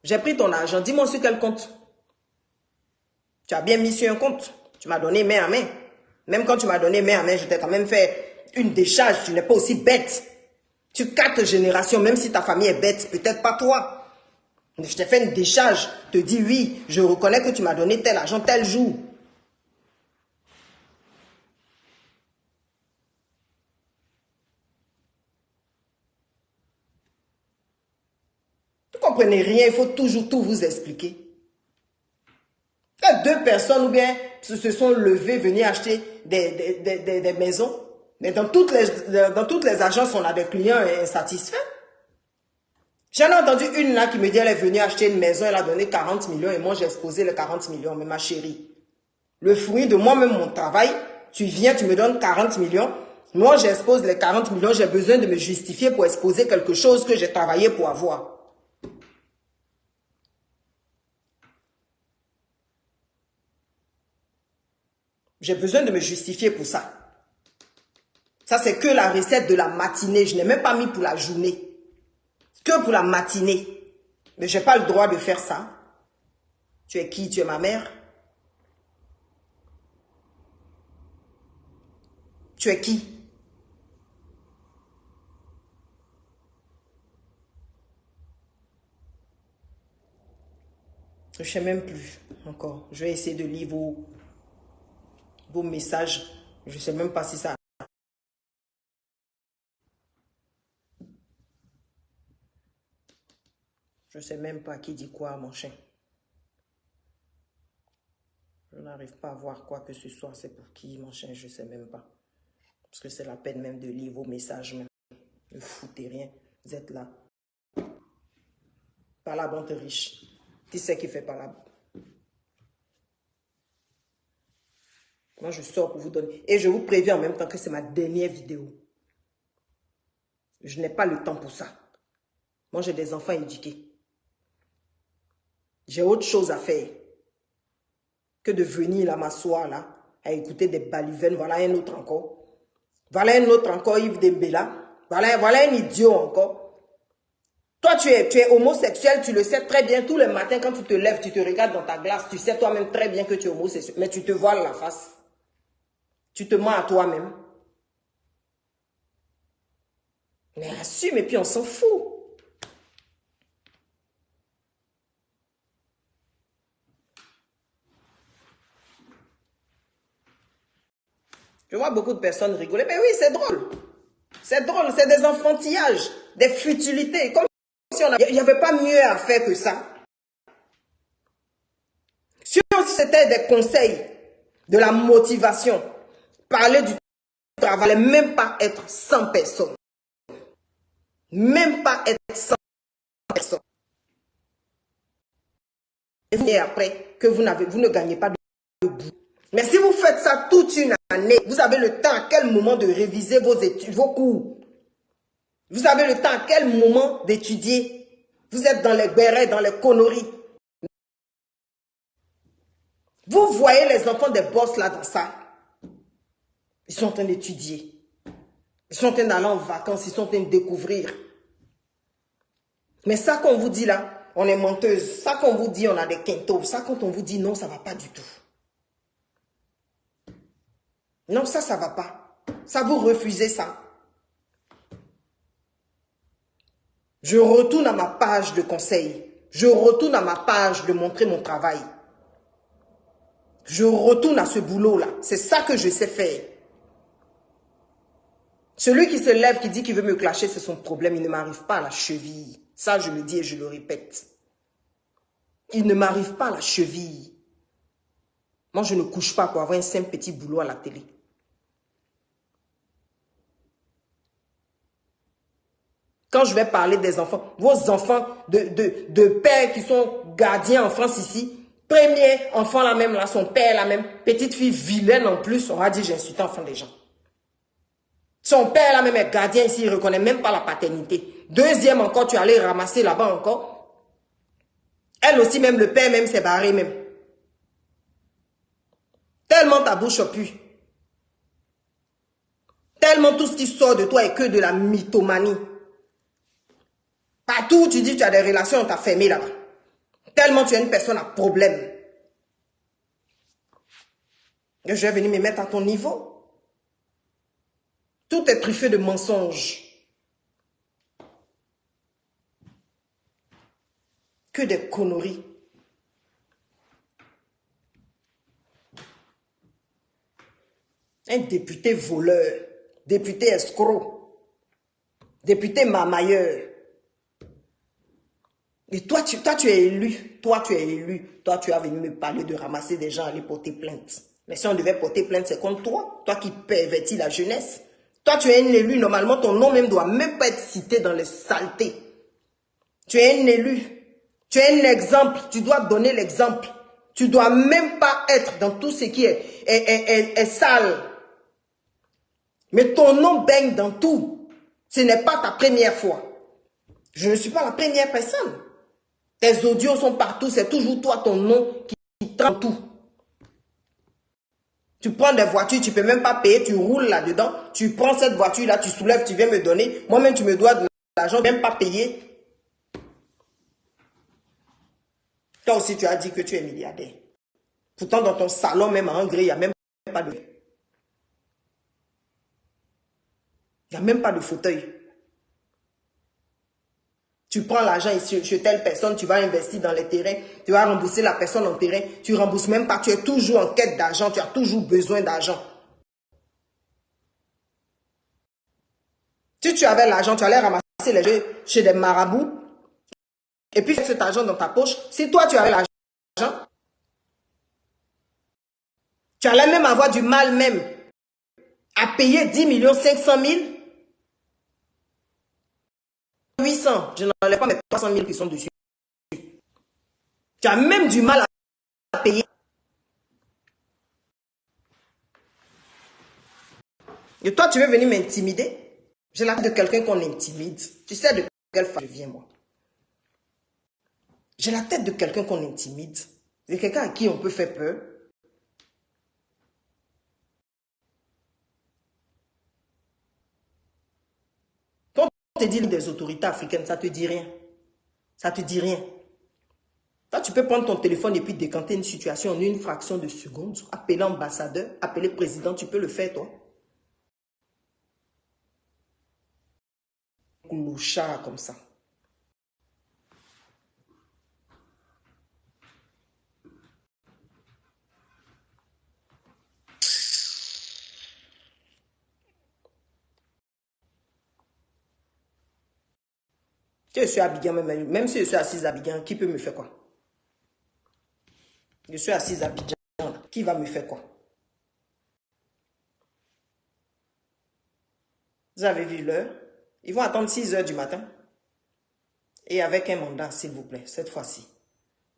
J'ai pris ton argent. Dis-moi sur quel compte. Tu as bien mis sur un compte. Tu m'as donné main à main. Même quand tu m'as donné main à main, je t'ai quand même fait une décharge. Tu n'es pas aussi bête. Tu 4 générations, même si ta famille est bête, peut-être pas toi. Je t'ai fait une décharge. Te dis oui, je reconnais que tu m'as donné tel argent tel jour. Vous ne comprenez rien, il faut toujours tout vous expliquer. Il y a 2 personnes ou bien se sont levées, venir acheter des maisons. Mais dans toutes les agences, on a des clients insatisfaits. J'en ai entendu une là qui me dit elle est venue acheter une maison, elle a donné 40 millions et moi j'ai exposé les 40 millions. Mais ma chérie, le fruit de moi-même, mon travail, tu viens, tu me donnes 40 millions. Moi j'expose les 40 millions, j'ai besoin de me justifier pour exposer quelque chose que j'ai travaillé pour avoir. J'ai besoin de me justifier pour ça. Ça, c'est que la recette de la matinée. Je n'ai même pas mis pour la journée. Que pour la matinée. Mais je n'ai pas le droit de faire ça. Tu es qui? Tu es ma mère? Tu es qui? Je ne sais même plus encore. Je vais essayer de lire vos messages. Je ne sais même pas si ça... Je ne sais même pas qui dit quoi à mon chien. Je n'arrive pas à voir quoi que ce soit. C'est pour qui, mon chien, je ne sais même pas. Parce que c'est la peine même de lire vos messages. Même. Ne foutez rien. Vous êtes là. Palabre entre riches. Qui c'est qui fait palabre? Moi, je sors pour vous donner. Et je vous préviens en même temps que c'est ma dernière vidéo. Je n'ai pas le temps pour ça. Moi, j'ai des enfants éduqués. J'ai autre chose à faire que de venir là, m'asseoir là, à écouter des balivernes. Voilà un autre encore. Voilà un autre encore, Yves Dembélé. Voilà un idiot encore. Toi, tu es homosexuel, tu le sais très bien. Tous les matins, quand tu te lèves, tu te regardes dans ta glace, tu sais toi-même très bien que tu es homosexuel. Mais tu te voiles la face. Tu te mens à toi-même. Mais assume et puis on s'en fout. Je vois beaucoup de personnes rigoler. Mais oui, c'est drôle. C'est drôle, c'est des enfantillages, des futilités. Comme si il n'y avait pas mieux à faire que ça. Si c'était des conseils, de la motivation, parler du travail, même pas être 100 personnes. Même pas être 100 personnes. Et après, que vous ne gagnez pas de bout. Mais si vous faites ça toute une année, vous avez le temps à quel moment de réviser vos études, vos cours. Vous avez le temps à quel moment d'étudier. Vous êtes dans les bérets, dans les conneries. Vous voyez les enfants des boss là dans ça. Ils sont en train d'étudier. Ils sont en train d'aller en vacances, ils sont en train de découvrir. Mais ça qu'on vous dit là, on est menteuse. Ça qu'on vous dit, on a des quintos. Ça quand on vous dit non, ça ne va pas du tout. Non, ça ne va pas. Ça, vous refusez ça. Je retourne à ma page de conseil. Je retourne à ma page de montrer mon travail. Je retourne à ce boulot-là. C'est ça que je sais faire. Celui qui se lève, qui dit qu'il veut me clasher, c'est son problème. Il ne m'arrive pas à la cheville. Ça, je le dis et je le répète. Il ne m'arrive pas à la cheville. Moi, je ne couche pas pour avoir un simple petit boulot à la télé. Quand je vais parler des enfants, vos enfants de pères qui sont gardiens en France ici, premier enfant la même, là, son père la même, petite fille vilaine en plus, on va dire j'ai insulté l'enfant des gens. Son père là même est gardien ici, il ne reconnaît même pas la paternité. Deuxième encore, tu allais ramasser là-bas encore. Elle aussi, même le père même s'est barré même. Tellement ta bouche pue. Tellement tout ce qui sort de toi est que de la mythomanie. Partout où tu dis que tu as des relations, on t'a fermé là-bas. Tellement tu es une personne à problème. Et je vais venir me mettre à ton niveau. Tout est truffé de mensonges. Que des conneries. Un député voleur, député escroc, député marmailleur. Et toi, tu es élu. Toi, tu es élu. Toi, tu as venu me parler de ramasser des gens, aller porter plainte. Mais si on devait porter plainte, c'est contre toi. Toi qui pervertis la jeunesse. Toi, tu es un élu. Normalement, ton nom même doit même pas être cité dans les saletés. Tu es un élu. Tu es un exemple. Tu dois donner l'exemple. Tu dois même pas être dans tout ce qui est sale. Mais ton nom baigne dans tout. Ce n'est pas ta première fois. Je ne suis pas la première personne. Tes audios sont partout, c'est toujours toi, ton nom qui trempe tout. Tu prends des voitures, tu ne peux même pas payer, tu roules là-dedans, tu prends cette voiture-là, tu soulèves, tu viens me donner. Moi-même, tu me dois de l'argent, je ne peux même pas payer. Toi aussi, tu as dit que tu es milliardaire. Pourtant, dans ton salon, même en gré, il n'y a même pas de... Il n'y a même pas de fauteuil. Tu prends l'argent ici chez telle personne, tu vas investir dans les terrains, tu vas rembourser la personne en terrain, tu ne rembourses même pas, tu es toujours en quête d'argent, tu as toujours besoin d'argent. Si tu avais l'argent, tu allais ramasser les jeux chez des marabouts et puis faire cet argent dans ta poche. Si toi tu avais l'argent, tu allais même avoir du mal même à payer 10 500 000. 800, je n'enlève pas mes 300 000 qui sont dessus. Tu as même du mal à payer. Et toi, tu veux venir m'intimider? J'ai la tête de quelqu'un qu'on intimide. Tu sais de quelle façon je viens, moi? J'ai la tête de quelqu'un qu'on intimide. C'est quelqu'un à qui on peut faire peur. Quand on te dit des autorités africaines, ça ne te dit rien. Ça ne te dit rien. Toi, tu peux prendre ton téléphone et puis décanter une situation en une fraction de seconde. Appeler l'ambassadeur, appeler le président, tu peux le faire, toi. Clochard comme ça. Si je suis à Abidjan, même si je suis assise à Abidjan, qui peut me faire quoi? Je suis assise à Abidjan, qui va me faire quoi? Vous avez vu l'heure? Ils vont attendre 6 heures du matin. Et avec un mandat, s'il vous plaît, cette fois-ci.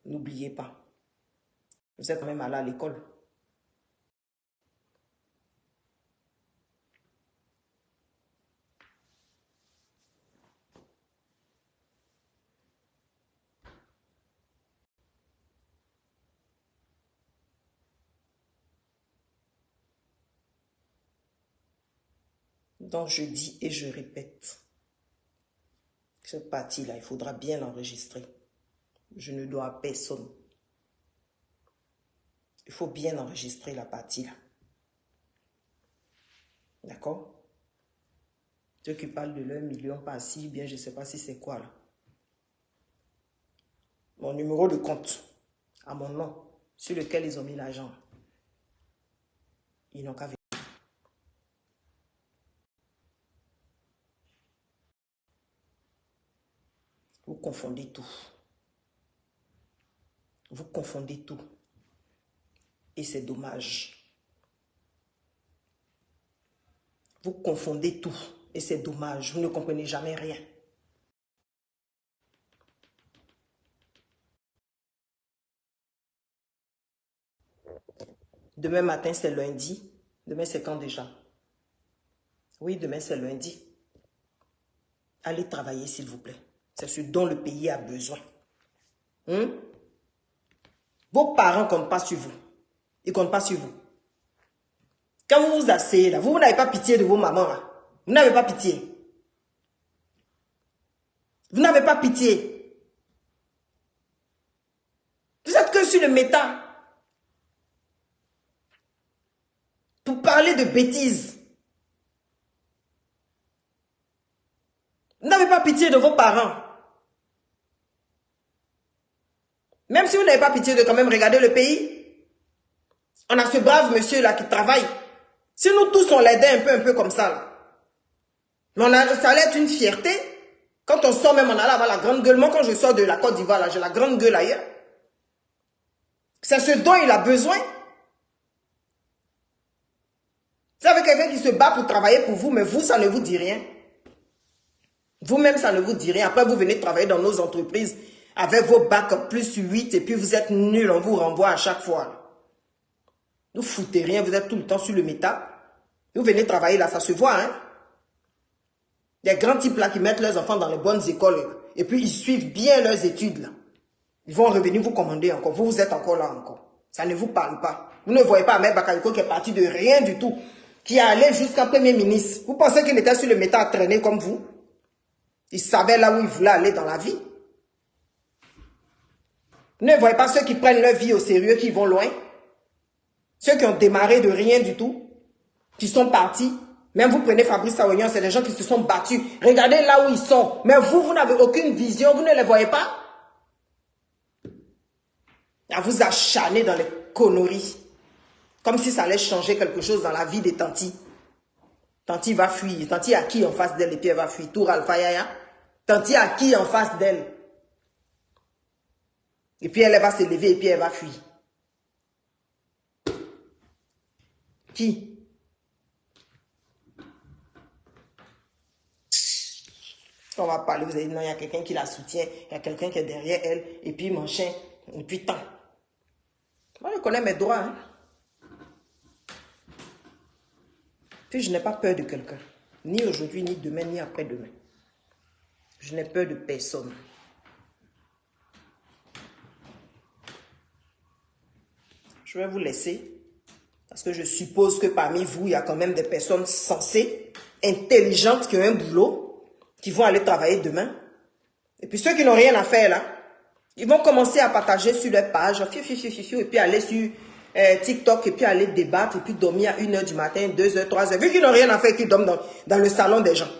N'oubliez pas. Vous êtes quand même allé à l'école. Donc je dis et je répète. Cette partie-là, il faudra bien l'enregistrer. Je ne dois à personne. Il faut bien enregistrer la partie-là. D'accord? Ceux qui parlent de leur million par-ci, bien je ne sais pas si c'est quoi là. Mon numéro de compte, à mon nom, sur lequel ils ont mis l'argent. Ils n'ont qu'à venir. Vous confondez tout. Vous confondez tout. Et c'est dommage. Vous confondez tout. Et c'est dommage. Vous ne comprenez jamais rien. Demain matin, c'est lundi. Demain, c'est quand déjà? Oui, demain, c'est lundi. Allez travailler, s'il vous plaît. C'est ce dont le pays a besoin. Vos parents ne comptent pas sur vous. Ils ne comptent pas sur vous. Quand vous vous asseyez là, vous n'avez pas pitié de vos mamans. Là. Vous n'avez pas pitié. Vous n'avez pas pitié. Vous êtes que sur le méta. Pour parler de bêtises. Vous n'avez pas pitié de vos parents. Même si vous n'avez pas pitié de quand même regarder le pays. On a ce brave monsieur là qui travaille. Si nous tous on l'aidait un peu comme ça. Là. Mais ça allait être une fierté. Quand on sort même, on allait avoir la grande gueule. Moi quand je sors de la Côte d'Ivoire là, j'ai la grande gueule ailleurs. C'est ce dont il a besoin. Vous avez quelqu'un qui se bat pour travailler pour vous, mais vous, ça ne vous dit rien. Vous-même, ça ne vous dit rien. Après, vous venez travailler dans nos entreprises avec vos bacs plus 8 et puis vous êtes nuls, on vous renvoie à chaque fois. Vous foutez rien, vous êtes tout le temps sur le méta. Vous venez travailler là, ça se voit, hein. Des grands types là qui mettent leurs enfants dans les bonnes écoles et puis ils suivent bien leurs études là. Ils vont revenir vous commander encore. Vous êtes encore là encore. Ça ne vous parle pas. Vous ne voyez pas Ahmed Bakayoko qui est parti de rien du tout, qui est allé jusqu'à Premier ministre. Vous pensez qu'il était sur le méta à traîner comme vous? Il savait là où il voulait aller dans la vie. Vous ne voyez pas ceux qui prennent leur vie au sérieux, qui vont loin? Ceux qui ont démarré de rien du tout, qui sont partis. Même vous prenez Fabrice Saoignan, c'est des gens qui se sont battus. Regardez là où ils sont. Mais vous n'avez aucune vision, vous ne les voyez pas? À vous acharner dans les conneries. Comme si ça allait changer quelque chose dans la vie des tantis. Tanti va fuir. Tanti a qui en face d'elle et puis elle va fuir? Tour Alpha Yaya. Tanti a qui en face d'elle? Et puis elle va se lever et puis elle va fuir. Qui? On va parler, vous allez dire non, il y a quelqu'un qui la soutient, il y a quelqu'un qui est derrière elle, et puis machin, et puis tant. Moi, je connais mes droits. Hein? Puis je n'ai pas peur de quelqu'un. Ni aujourd'hui, ni demain, ni après-demain. Je n'ai peur de personne. Je vais vous laisser. Parce que je suppose que parmi vous, il y a quand même des personnes sensées, intelligentes, qui ont un boulot, qui vont aller travailler demain. Et puis ceux qui n'ont rien à faire là, ils vont commencer à partager sur leur page, et puis aller sur TikTok, et puis aller débattre, et puis dormir à 1 h du matin, 2 h, 3 h. Vu qu'ils n'ont rien à faire, qu'ils dorment dans le salon des gens.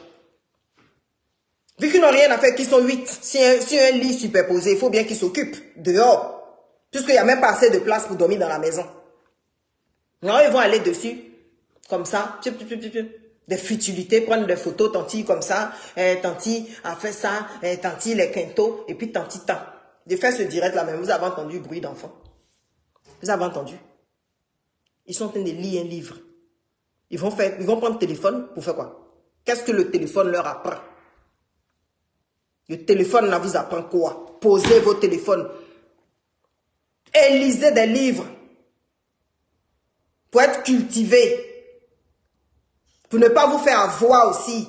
Vu qu'ils n'ont rien à faire, qu'ils sont 8, si un lit superposé, il faut bien qu'ils s'occupent dehors. Puisqu'il n'y a même pas assez de place pour dormir dans la maison. Non, ils vont aller dessus, comme ça, des futilités, prendre des photos, tanti comme ça, tanti a fait ça, tanti les quintos, et puis tanti tant. De faire ce direct là même, vous avez entendu le bruit d'enfant. Vous avez entendu? Ils sont en train de lire un livre. Ils vont prendre le téléphone pour faire quoi? Qu'est-ce que le téléphone leur apprend? Le téléphone là vous apprend quoi? Posez vos téléphones. Et lisez des livres. Pour être cultivé. Pour ne pas vous faire avoir aussi.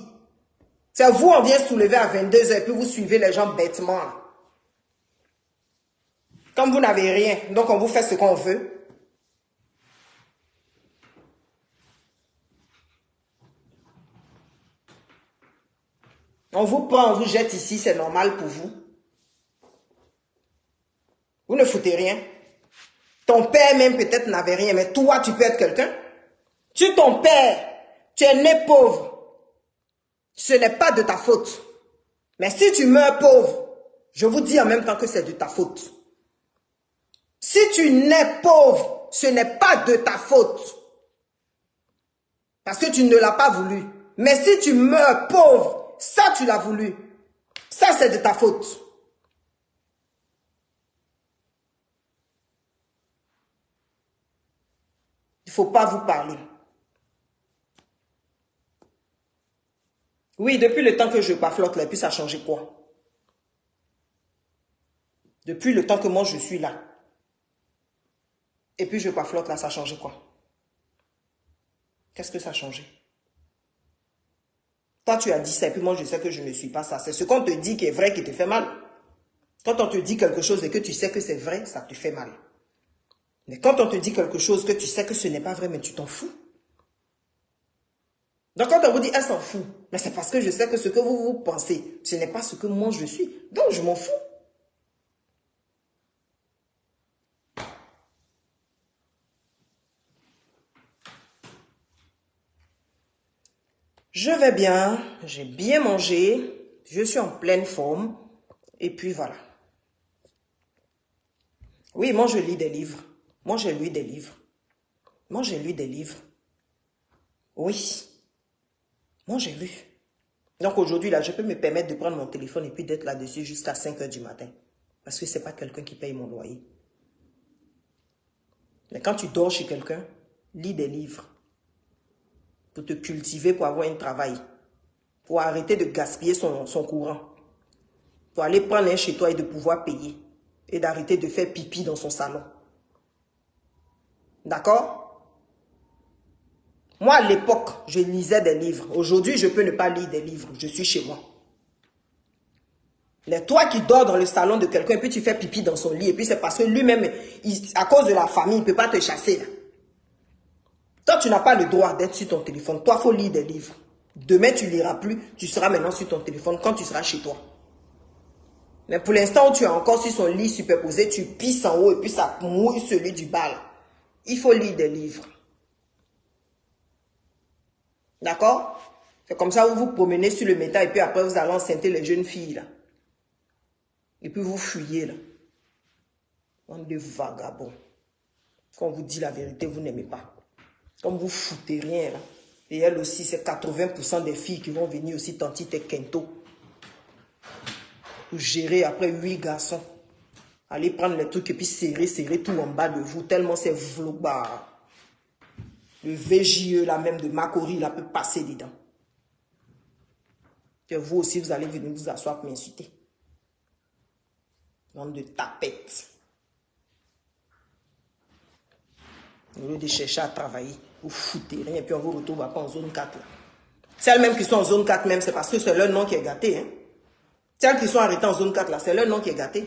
C'est vous, on vient soulever à 22 h et puis vous suivez les gens bêtement. Là. Comme vous n'avez rien, donc on vous fait ce qu'on veut. On vous prend, on vous jette ici, c'est normal pour vous. Vous ne foutez rien. Ton père même peut-être n'avait rien, mais toi tu peux être quelqu'un. Si ton père, tu es né pauvre, ce n'est pas de ta faute. Mais si tu meurs pauvre, je vous dis en même temps que c'est de ta faute. Si tu nais pauvre, ce n'est pas de ta faute. Parce que tu ne l'as pas voulu. Mais si tu meurs pauvre, ça tu l'as voulu. Ça c'est de ta faute. Il ne faut pas vous parler. Oui, depuis le temps que je baflotte là, et puis ça a changé quoi? Depuis le temps que moi je suis là. Et puis je baflotte là, ça a changé quoi? Qu'est-ce que ça a changé? Toi tu as dit ça et puis moi je sais que je ne suis pas ça. C'est ce qu'on te dit qui est vrai qui te fait mal. Quand on te dit quelque chose et que tu sais que c'est vrai, ça te fait mal. Mais quand on te dit quelque chose que tu sais que ce n'est pas vrai, mais tu t'en fous. Donc quand on vous dit, elle s'en fout, mais c'est parce que je sais que ce que vous pensez, ce n'est pas ce que moi je suis. Donc je m'en fous. Je vais bien, j'ai bien mangé, je suis en pleine forme, et puis voilà. Oui, moi je lis des livres. Moi j'ai lu des livres. Moi j'ai lu des livres. Oui. Moi j'ai lu. Donc aujourd'hui là, je peux me permettre de prendre mon téléphone et puis d'être là-dessus jusqu'à 5 h du matin. Parce que ce n'est pas quelqu'un qui paye mon loyer. Mais quand tu dors chez quelqu'un, lis des livres. Pour te cultiver, pour avoir un travail. Pour arrêter de gaspiller son courant. Pour aller prendre un chez toi et de pouvoir payer. Et d'arrêter de faire pipi dans son salon. D'accord? Moi, à l'époque, je lisais des livres. Aujourd'hui, je peux ne pas lire des livres. Je suis chez moi. Mais toi qui dors dans le salon de quelqu'un et puis tu fais pipi dans son lit. Et puis c'est parce que lui-même, à cause de la famille, il ne peut pas te chasser. Là. Toi, tu n'as pas le droit d'être sur ton téléphone. Toi, il faut lire des livres. Demain, tu ne liras plus. Tu seras maintenant sur ton téléphone quand tu seras chez toi. Mais pour l'instant où tu es encore sur son lit superposé, tu pisses en haut et puis ça mouille celui du bas. Là. Il faut lire des livres. D'accord? C'est comme ça vous vous promenez sur le métal et puis après vous allez enceinter les jeunes filles. Là. Et puis vous fuyez. Là. Bande de vagabonds. Quand on vous dit la vérité, vous n'aimez pas. Comme vous foutez rien. Là. Et elle aussi, c'est 80% des filles qui vont venir aussi tantite et kento. Pour gérer après 8 garçons. Allez prendre les trucs et puis serrer tout en bas de vous. Tellement c'est vlogbar. Le VJE là même de Macori là peut passer dedans. Que vous aussi vous allez venir vous asseoir pour m'insulter. Bande de tapettes. Au lieu de chercher à travailler, vous foutez rien et puis on vous retrouve après en zone 4 là. Celles même qui sont en zone 4 même, c'est parce que c'est leur nom qui est gâté. Hein. Celles qui sont arrêtées en zone 4 là, c'est leur nom qui est gâté.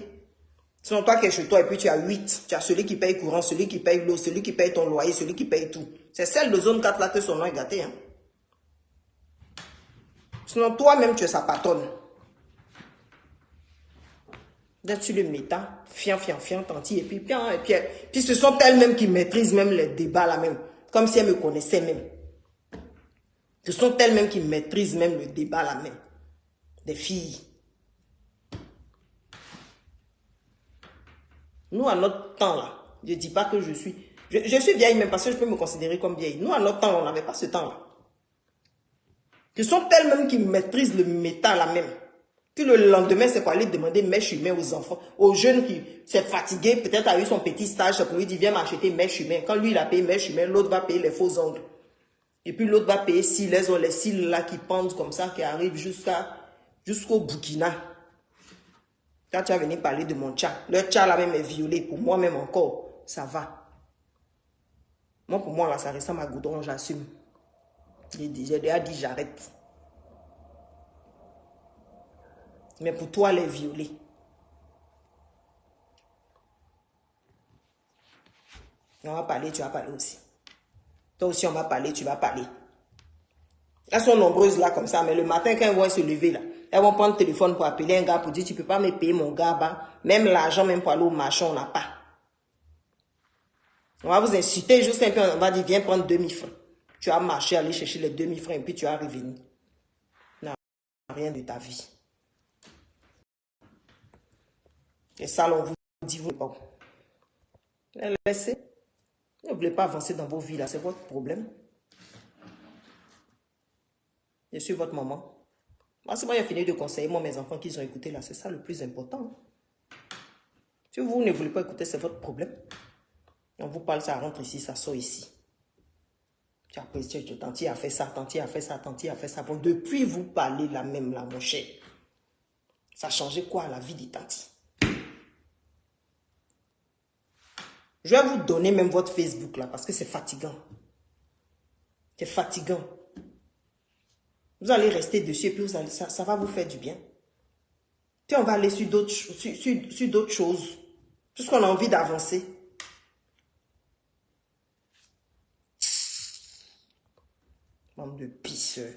Sinon toi qui es chez toi et puis tu as 8, tu as celui qui paye courant, celui qui paye l'eau, celui qui paye ton loyer, celui qui paye tout. C'est celle de zone 4 là que son nom est gâté. Hein. Sinon toi-même tu es sa patronne. D'être sur le méta, fiant, tanti, et puis ce sont elles-mêmes qui maîtrisent même les débats là même, comme si elles me connaissaient même. Ce sont elles-mêmes qui maîtrisent même le débat là même. Des filles. Nous, à notre temps là, je ne dis pas que je suis vieille même parce que je peux me considérer comme vieille. Nous, à notre temps, on n'avait pas ce temps là. Ce sont elles-mêmes qui maîtrisent le méta là même. Puis le lendemain, c'est pour aller demander mèche humaine aux enfants, aux jeunes qui s'est fatigué, peut-être a eu son petit stage, pour lui dire viens m'acheter mèche humaine. Quand lui il a payé mèche humaine, l'autre va payer les faux ongles. Et puis l'autre va payer cils, les cils là qui pendent comme ça, qui arrivent jusqu'au Burkina. Quand tu vas venir parler de mon tcha, le tcha là même est violé, pour moi même encore, ça va. Moi pour moi là, ça ressemble à goudron, j'assume. J'ai déjà dit j'arrête. Mais pour toi, les violer. On va parler, tu vas parler aussi. Toi aussi, on va parler, tu vas parler. Elles sont nombreuses là comme ça, mais le matin, quand elles vont se lever là, elles vont prendre le téléphone pour appeler un gars pour dire tu ne peux pas me payer mon gars, bah. Même l'argent, même pour aller au marché, on n'a pas. On va vous insulter juste un peu, on va dire viens prendre 2000 francs. Tu vas marcher, aller chercher les 2000 francs et puis tu vas revenir. Non, rien de ta vie. Et ça, on vous dit, vous pas. Laissez. Ne voulez pas avancer dans vos vies, là, c'est votre problème. Je suis votre maman. Moi, c'est moi qui ai fini de conseiller moi, mes enfants qu'ils ont écouté là. C'est ça le plus important. Si vous ne voulez pas écouter, c'est votre problème. On vous parle, ça rentre ici, ça sort ici. Après, tanti a fait ça, tanti a fait ça, tanti a fait ça. Bon, depuis vous parlez là même là, mon cher. Ça a changé quoi à la vie de tanti? Je vais vous donner même votre Facebook là, parce que c'est fatigant. C'est fatigant. Vous allez rester dessus et puis vous allez, ça va vous faire du bien. Puis on va aller sur d'autres choses. Puisqu'on a envie d'avancer. Bande de pisseurs.